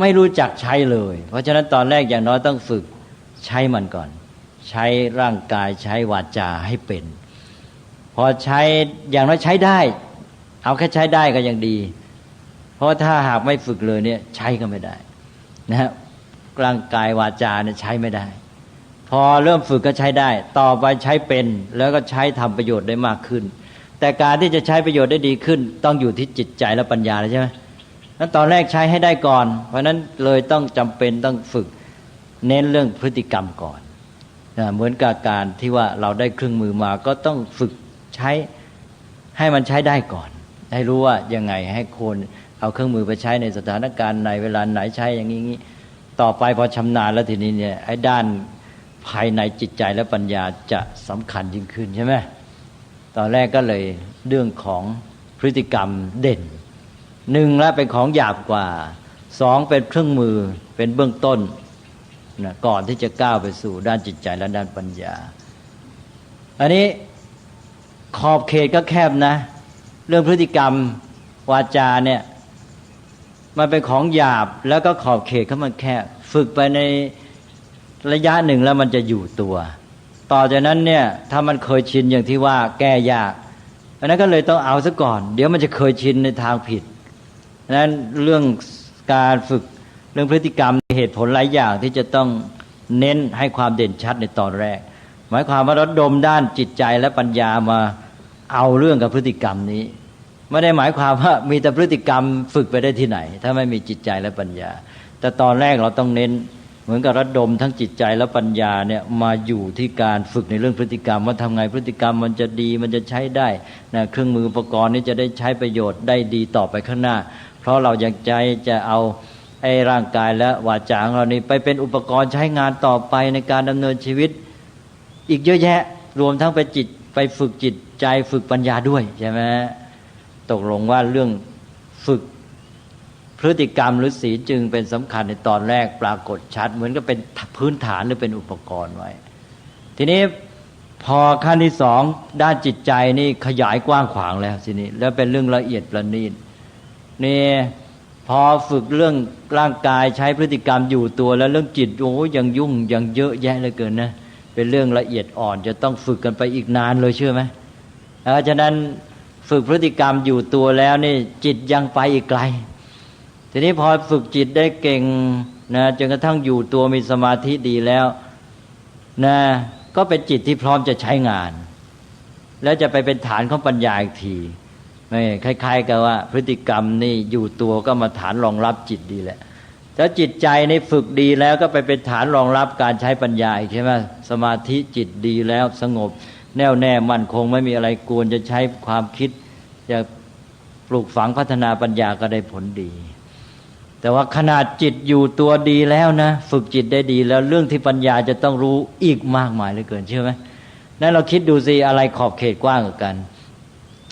ไม่รู้จักใช้เลยเพราะฉะนั้นตอนแรกอย่างน้อยต้องฝึกใช้มันก่อนใช้ร่างกายใช้วาจาให้เป็นพอใช้อย่างน้อยใช้ได้เอาแค่ใช้ได้ก็ยังดีเพราะถ้าหากไม่ฝึกเลยเนี่ยใช้ก็ไม่ได้นะฮะร่างกายวาจาเนี่ยใช้ไม่ได้พอเริ่มฝึกก็ใช้ได้ต่อไปใช้เป็นแล้วก็ใช้ทำประโยชน์ได้มากขึ้นแต่การที่จะใช้ประโยชน์ได้ดีขึ้นต้องอยู่ที่จิตใจและปัญญาใช่ไหมนั้นตอนแรกใช้ให้ได้ก่อนเพราะนั้นเลยต้องจำเป็นต้องฝึกเน้นเรื่องพฤติกรรมก่อนเหมือนกับการที่ว่าเราได้เครื่องมือมาก็ต้องฝึกใช้ให้มันใช้ได้ก่อนให้รู้ว่ายังไงให้คนเอาเครื่องมือไปใช้ในสถานการณ์ไหนเวลาไหนใช้อย่างนี้ต่อไปพอชำนาญแล้วทีนี้เนี่ยไอ้ด้านภายในจิตใจและปัญญาจะสำคัญยิ่งขึ้นใช่ไหมตอนแรกก็เลยเรื่องของพฤติกรรมเด่น1แล้วเป็นของหยาบกว่า2เป็นเครื่องมือเป็นเบื้องต้นนะก่อนที่จะก้าวไปสู่ด้านจิตใจและด้านปัญญาอันนี้ขอบเขตก็แคบนะเรื่องพฤติกรรมวาจาเนี่ยมันเป็นของหยาบแล้วก็ขอบเขตเขามันแคบฝึกไปในระยะหนึ่งแล้วมันจะอยู่ตัวต่อจากนั้นเนี่ยถ้ามันเคยชินอย่างที่ว่าแก้ยากเพราะนั้นก็เลยต้องเอาซะก่อนเดี๋ยวมันจะเคยชินในทางผิดนั้นเรื่องการฝึกเรื่องพฤติกรรมเหตุผลหลายอย่างที่จะต้องเน้นให้ความเด่นชัดในตอนแรกหมายความว่าระดมด้านจิตใจและปัญญามาเอาเรื่องกับพฤติกรรมนี้ไม่ได้หมายความว่ามีแต่พฤติกรรมฝึกไปได้ที่ไหนถ้าไม่มีจิตใจและปัญญาแต่ตอนแรกเราต้องเน้นเหมือนกับระดมทั้งจิตใจและปัญญาเนี่ยมาอยู่ที่การฝึกในเรื่องพฤติกรรมว่าทำไงพฤติกรรมมันจะดีมันจะใช้ได้นะเครื่องมืออุปกรณ์นี้จะได้ใช้ประโยชน์ได้ดีต่อไปข้างหน้าเพราะเราอยากจะเอาไอ้ร่างกายและวาจาของเรานี่ไปเป็นอุปกรณ์ใช้งานต่อไปในการดำเนินชีวิตอีกเยอะแยะรวมทั้งไปฝึกจิตใจฝึกปัญญาด้วยใช่ไหมตกลงว่าเรื่องฝึกพฤติกรรมหรือศีลจึงเป็นสำคัญในตอนแรกปรากฏชัดเหมือนกับเป็นพื้นฐานหรือเป็นอุปกรณ์ไว้ทีนี้พอขั้นที่2ด้านจิตใจนี่ขยายกว้างขวางแล้วทีนี้แล้วเป็นเรื่องละเอียดประณีตนี่พอฝึกเรื่องร่างกายใช้พฤติกรรมอยู่ตัวแล้วเรื่องจิตโอ้ยังยุ่งยังเยอะแยะเหลือเกินนะเป็นเรื่องละเอียดอ่อนจะต้องฝึกกันไปอีกนานเลยเชื่อไหมฉะนั้นฝึกพฤติกรรมอยู่ตัวแล้วนี่จิตยังไปอีกไกลทีนี้พอฝึกจิตได้เก่งนะจนกระทั่งอยู่ตัวมีสมาธิดีแล้วนะก็เป็นจิตที่พร้อมจะใช้งานแล้วจะไปเป็นฐานของปัญญาอีกทีไม่คล้ายๆกับว่าพฤติกรรมนี่อยู่ตัวก็มาฐานรองรับจิตดีแหละถ้าจิตใจนี่ฝึกดีแล้วก็ไปเป็นฐานรองรับการใช้ปัญญาใช่ไหมสมาธิจิตดีแล้วสงบแน่วแน่มั่นคงไม่มีอะไรกวนจะใช้ความคิดจะปลูกฝังพัฒนาปัญญาก็ได้ผลดีแต่ว่าขนาดจิตอยู่ตัวดีแล้วนะฝึกจิตได้ดีแล้วเรื่องที่ปัญญาจะต้องรู้อีกมากมายเหลือเกินเชื่อไหมนั่นเราคิดดูสิอะไรขอบเขตกว้างกว่ากัน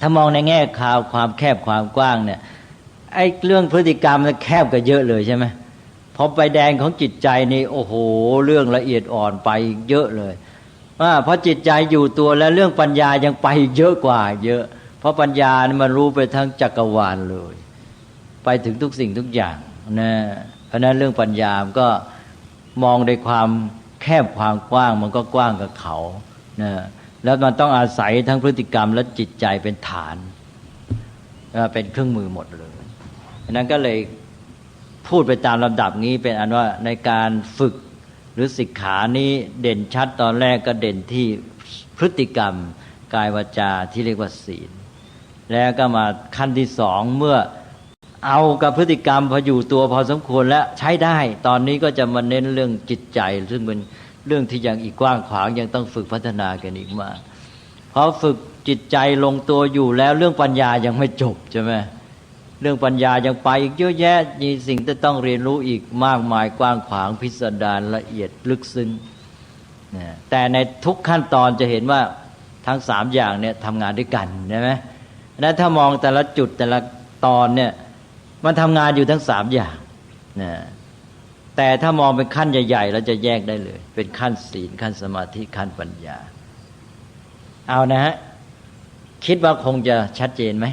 ถ้ามองในแง่ข่าวความแคบความกว้างเนี่ยไอ้เรื่องพฤติกรรมมันแคบก็เยอะเลยใช่ไหมพอไปแดงของจิตใจนี่โอ้โหเรื่องละเอียดอ่อนไปเยอะเลยเพราะจิตใจอยู่ตัวแล้วเรื่องปัญญายังไปเยอะกว่าเยอะเพราะปัญญานี่มันรู้ไปทั้งจักรวาลเลยไปถึงทุกสิ่งทุกอย่างนะเพราะนั้นเรื่องปัญญามันก็มองในความแคบความกว้างมันก็กว้างกับเขานะแล้วมันต้องอาศัยทั้งพฤติกรรมและจิตใจเป็นฐานเป็นเครื่องมือหมดเลยเพราะนั้นก็เลยพูดไปตามลำดับนี้เป็นอันว่าในการฝึก รือสิกขานี้เด่นชัดตอนแรกก็เด่นที่พฤติกรรมกายวาจาที่เรียกว่าศีลแล้วก็มาขั้นที่สองเมื่อเอากับพฤติกรรมพออยู่ตัวพอสมควรแล้วใช้ได้ตอนนี้ก็จะมาเน้นเรื่องจิตใจซึ่งเป็นเรื่องที่ยังอีกกว้างขวางยังต้องฝึกพัฒนากันอีกมากเพราะฝึกจิตใจลงตัวอยู่แล้วเรื่องปัญญายังไม่จบใช่ไหมเรื่องปัญญายังไปอีกเยอะแยะมีสิ่งที่ต้องเรียนรู้อีกมากมายกว้างขวางพิสดารละเอียดลึกซึ้งแต่ในทุกขั้นตอนจะเห็นว่าทั้งสามอย่างเนี่ยทำงานด้วยกันใช่ไหมแล้วถ้ามองแต่ละจุดแต่ละตอนเนี่ยมันทำงานอยู่ทั้งสามอย่างนะแต่ถ้ามองเป็นขั้นใหญ่ๆเราจะแยกได้เลยเป็นขั้นศีลขั้นสมาธิขั้นปัญญาเอานะฮะคิดว่าคงจะชัดเจนไหม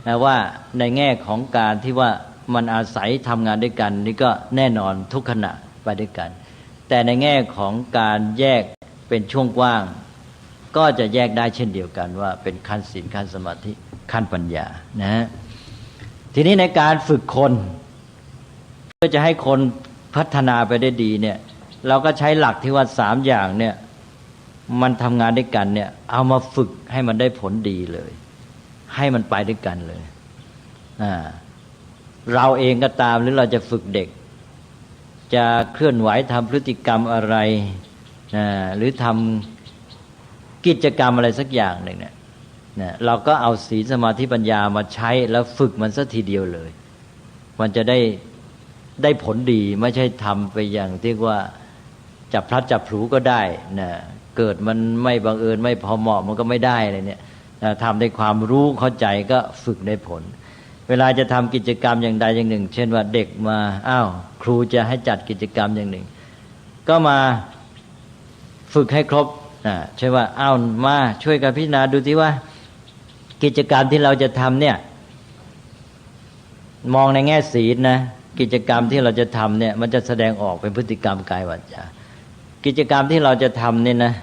นะว่าในแง่ของการที่ว่ามันอาศัยทำงานด้วยกันนี่ก็แน่นอนทุกขณะไปด้วยกันแต่ในแง่ของการแยกเป็นช่วงกว้างก็จะแยกได้เช่นเดียวกันว่าเป็นขั้นศีลขั้นสมาธิขั้นปัญญานะทีนี้ในการฝึกคนเพื่อจะให้คนพัฒนาไปได้ดีเนี่ยเราก็ใช้หลักที่ว่าสามอย่างเนี่ยมันทำงานด้วยกันเนี่ยเอามาฝึกให้มันได้ผลดีเลยให้มันไปด้วยกันเลยเราเองก็ตามหรือเราจะฝึกเด็กจะเคลื่อนไหวทำพฤติกรรมอะไรหรือทำกิจกรรมอะไรสักอย่างหนึ่งเนี่ยเราก็เอาศีลสมาธิปัญญามาใช้แล้วฝึกมันซะทีเดียวเลยมันจะได้ผลดีไม่ใช่ทำไปอย่างที่ว่าจับพลัดจับผลูก็ได้นะเกิดมันไม่บังเอิญไม่พอเหมาะมันก็ไม่ได้เลยเนี่ยทำได้ความรู้เข้าใจก็ฝึกได้ผลเวลาจะทำกิจกรรมอย่างใดอย่างหนึ่งเช่นว่าเด็กมาครูจะให้จัดกิจกรรมอย่างหนึ่งก็มาฝึกให้ครบใช่ว่ามาช่วยกันพิจารณาดูที่ว่ากิจกรรมที่เราจะทำเนี่ยมองในแง่ศีลนะกิจกรรมที่เราจะทำเนี่ยมันจะแสดงออกเป็นพฤติกรรมกายวาจากิจกรรมที่เราจะทำเนี่ยนะ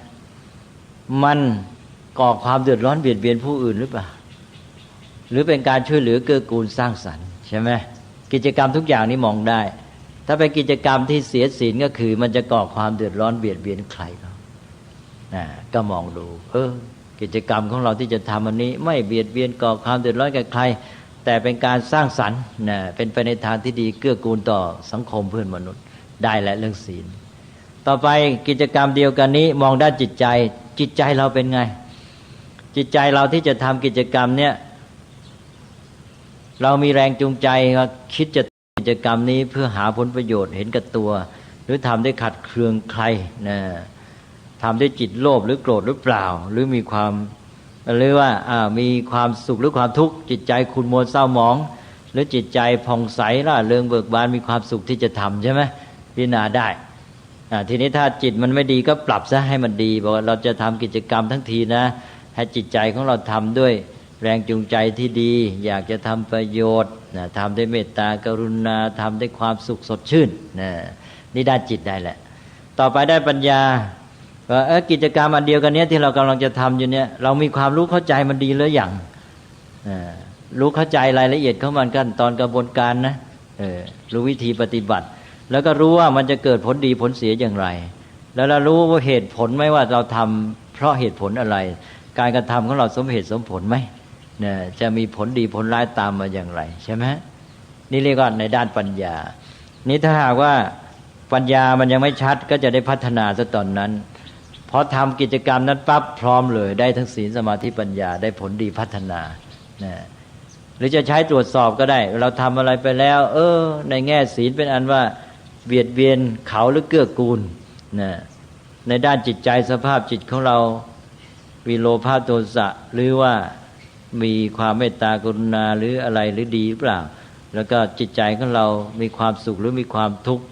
มันก่อความเดือดร้อนเบียดเบียนผู้อื่นหรือเปล่าหรือเป็นการช่วยเหลือเกื้อกูลสร้างสรรค์ใช่ไหมกิจกรรมทุกอย่างนี้มองได้ถ้าเป็นกิจกรรมที่เสียศีลก็คือมันจะก่อความเดือดร้อนเบียดเบียนใครก็มองดูกิจกรรมของเราที่จะทำอันนี้ไม่เบียดเบียนก่อความเดือดร้อนแก่ใครแต่เป็นการสร้างสรรค์เป็นไปในทางที่ดีเกื้อกูลต่อสังคมเพื่อนมนุษย์ได้และเรื่องศีลต่อไปกิจกรรมเดียวกันนี้มองด้านจิตใจเราเป็นไงจิตใจเราที่จะทำกิจกรรมเนี่ยเรามีแรงจูงใจว่าคิดจะกิจกรรมนี้เพื่อหาผลประโยชน์เห็นกับตัวหรือทำได้ขัดเคืองใครทำด้วยจิตโลภหรือโกรธหรือเปล่าหรือมีความหรือว่ามีความสุขหรือความทุกข์จิตใจขุ่นมัวเศร้าหมองหรือจิตใจผ่องใสร่าเริงเบิกบานมีความสุขที่จะทำใช่ไหมพิจารณาได้ทีนี้ถ้าจิตมันไม่ดีก็ปรับซะให้มันดีบอกว่าเราจะทำกิจกรรมทั้งทีนะให้จิตใจของเราทำด้วยแรงจูงใจที่ดีอยากจะทำประโยชน์ทำด้วยเมตตากรุณาทำด้วยความสุขสดชื่นนี่ด้านจิตได้แหละต่อไปได้ปัญญาว่ากิจกรรมอันเดียวกันนี้ที่เรากำลังจะทำอยู่เนี่ยเรามีความรู้เข้าใจมันดีหรือยังรู้เข้าใจรายละเอียดของมันกันตอนกระบวนการนะรู้วิธีปฏิบัติแล้วก็รู้ว่ามันจะเกิดผลดีผลเสียอย่างไรแล้วเรารู้ว่าเหตุผลไหมว่าเราทำเพราะเหตุผลอะไรการกระทำของเราสมเหตุสมผลไหมจะมีผลดีผลร้ายตามมาอย่างไรใช่ไหมนี่เรียกว่าในด้านปัญญานี่ถ้าหากว่าปัญญามันยังไม่ชัดก็จะได้พัฒนาซะตอนนั้นพอทำกิจกรรมนั้นปั๊บพร้อมเลยได้ทั้งศีลสมาธิปัญญาได้ผลดีพัฒนาหรือจะใช้ตรวจสอบก็ได้เราทำอะไรไปแล้วในแง่ศีลเป็นอันว่าเบียดเบียนเขาหรือเกื้อกูลในด้านจิตใจสภาพจิตของเราวิโลภะโทสะหรือว่ามีความเมตตากรุณาหรืออะไรหรือดีหรือเปล่าแล้วก็จิตใจของเรามีความสุขหรือมีความทุกข์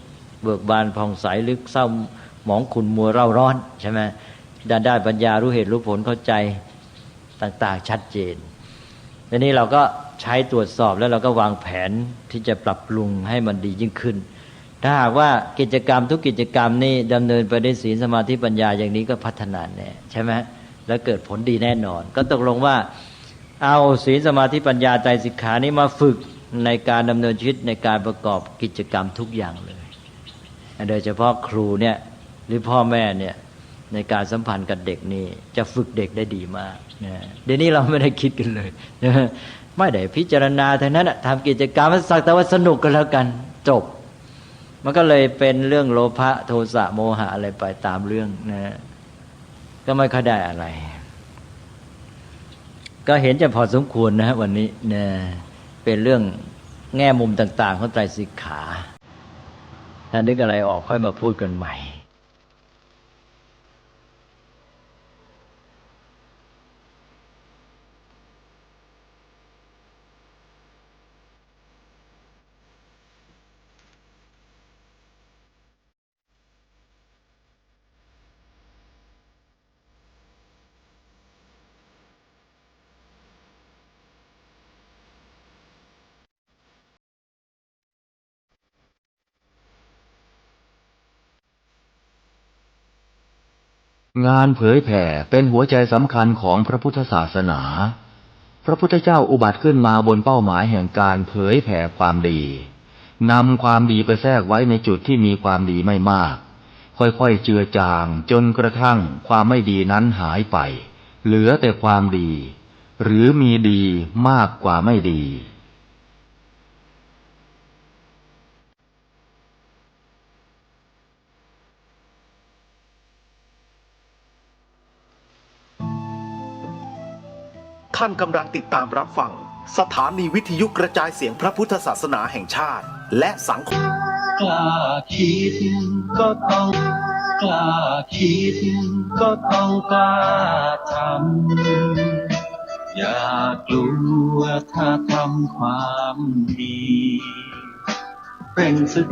เบิกบานผ่องใสหรือเศร้าหมองขุ่นมัวเร่าร้อนใช่ไหมด้านปัญญารู้เหตุรู้ผลเข้าใจต่างๆชัดเจนทีนี้เราก็ใช้ตรวจสอบแล้วเราก็วางแผนที่จะปรับปรุงให้มันดียิ่งขึ้นถ้าหากว่ากิจกรรมทุกกิจกรรมนี้ดำเนินไปด้วยศีลสมาธิปัญญาอย่างนี้ก็พัฒนาแน่ใช่ไหมแล้วเกิดผลดีแน่นอนก็ตกลงว่าเอาศีลสมาธิปัญญาไตรสิกขานี้มาฝึกในการดำเนินชีวิตในการประกอบกิจกรรมทุกอย่างเลย โดยเฉพาะครูเนี่ยหรือพ่อแม่เนี่ยในการสัมพันธ์กับเด็กนี่จะฝึกเด็กได้ดีมากนะเดี๋ยวนี้เราไม่ได้คิดกันเลยนะไม่ได้พิจารณาทั้งนั้นทำกิจกรรมสักแต่ว่าสนุกกันแล้วกันจบมันก็เลยเป็นเรื่องโลภะโทสะโมหะอะไรไปตามเรื่องนะก็ไม่ค่อยได้อะไรก็เห็นจะพอสมควรนะวันนี้นะเป็นเรื่องแง่มุมต่างๆของไตรสิกขาถ้านึกอะไรออกค่อยมาพูดกันใหม่งานเผยแผ่เป็นหัวใจสำคัญของพระพุทธศาสนา พระพุทธเจ้าอุบัติขึ้นมาบนเป้าหมายแห่งการเผยแผ่ความดีนำความดีไปแทรกไว้ในจุดที่มีความดีไม่มากค่อยๆเจือจางจนกระทั่งความไม่ดีนั้นหายไปเหลือแต่ความดีหรือมีดีมากกว่าไม่ดีท่านกำลังติดตามรับฟังสถานีวิทยุกระจายเสียงพระพุทธศาสนาแห่งชาติและสังคมกล้าคิดก็ต้องกล้าคิดก็ต้องกล้าทำอย่ากลัวถ้าทำความดีเป็นศึก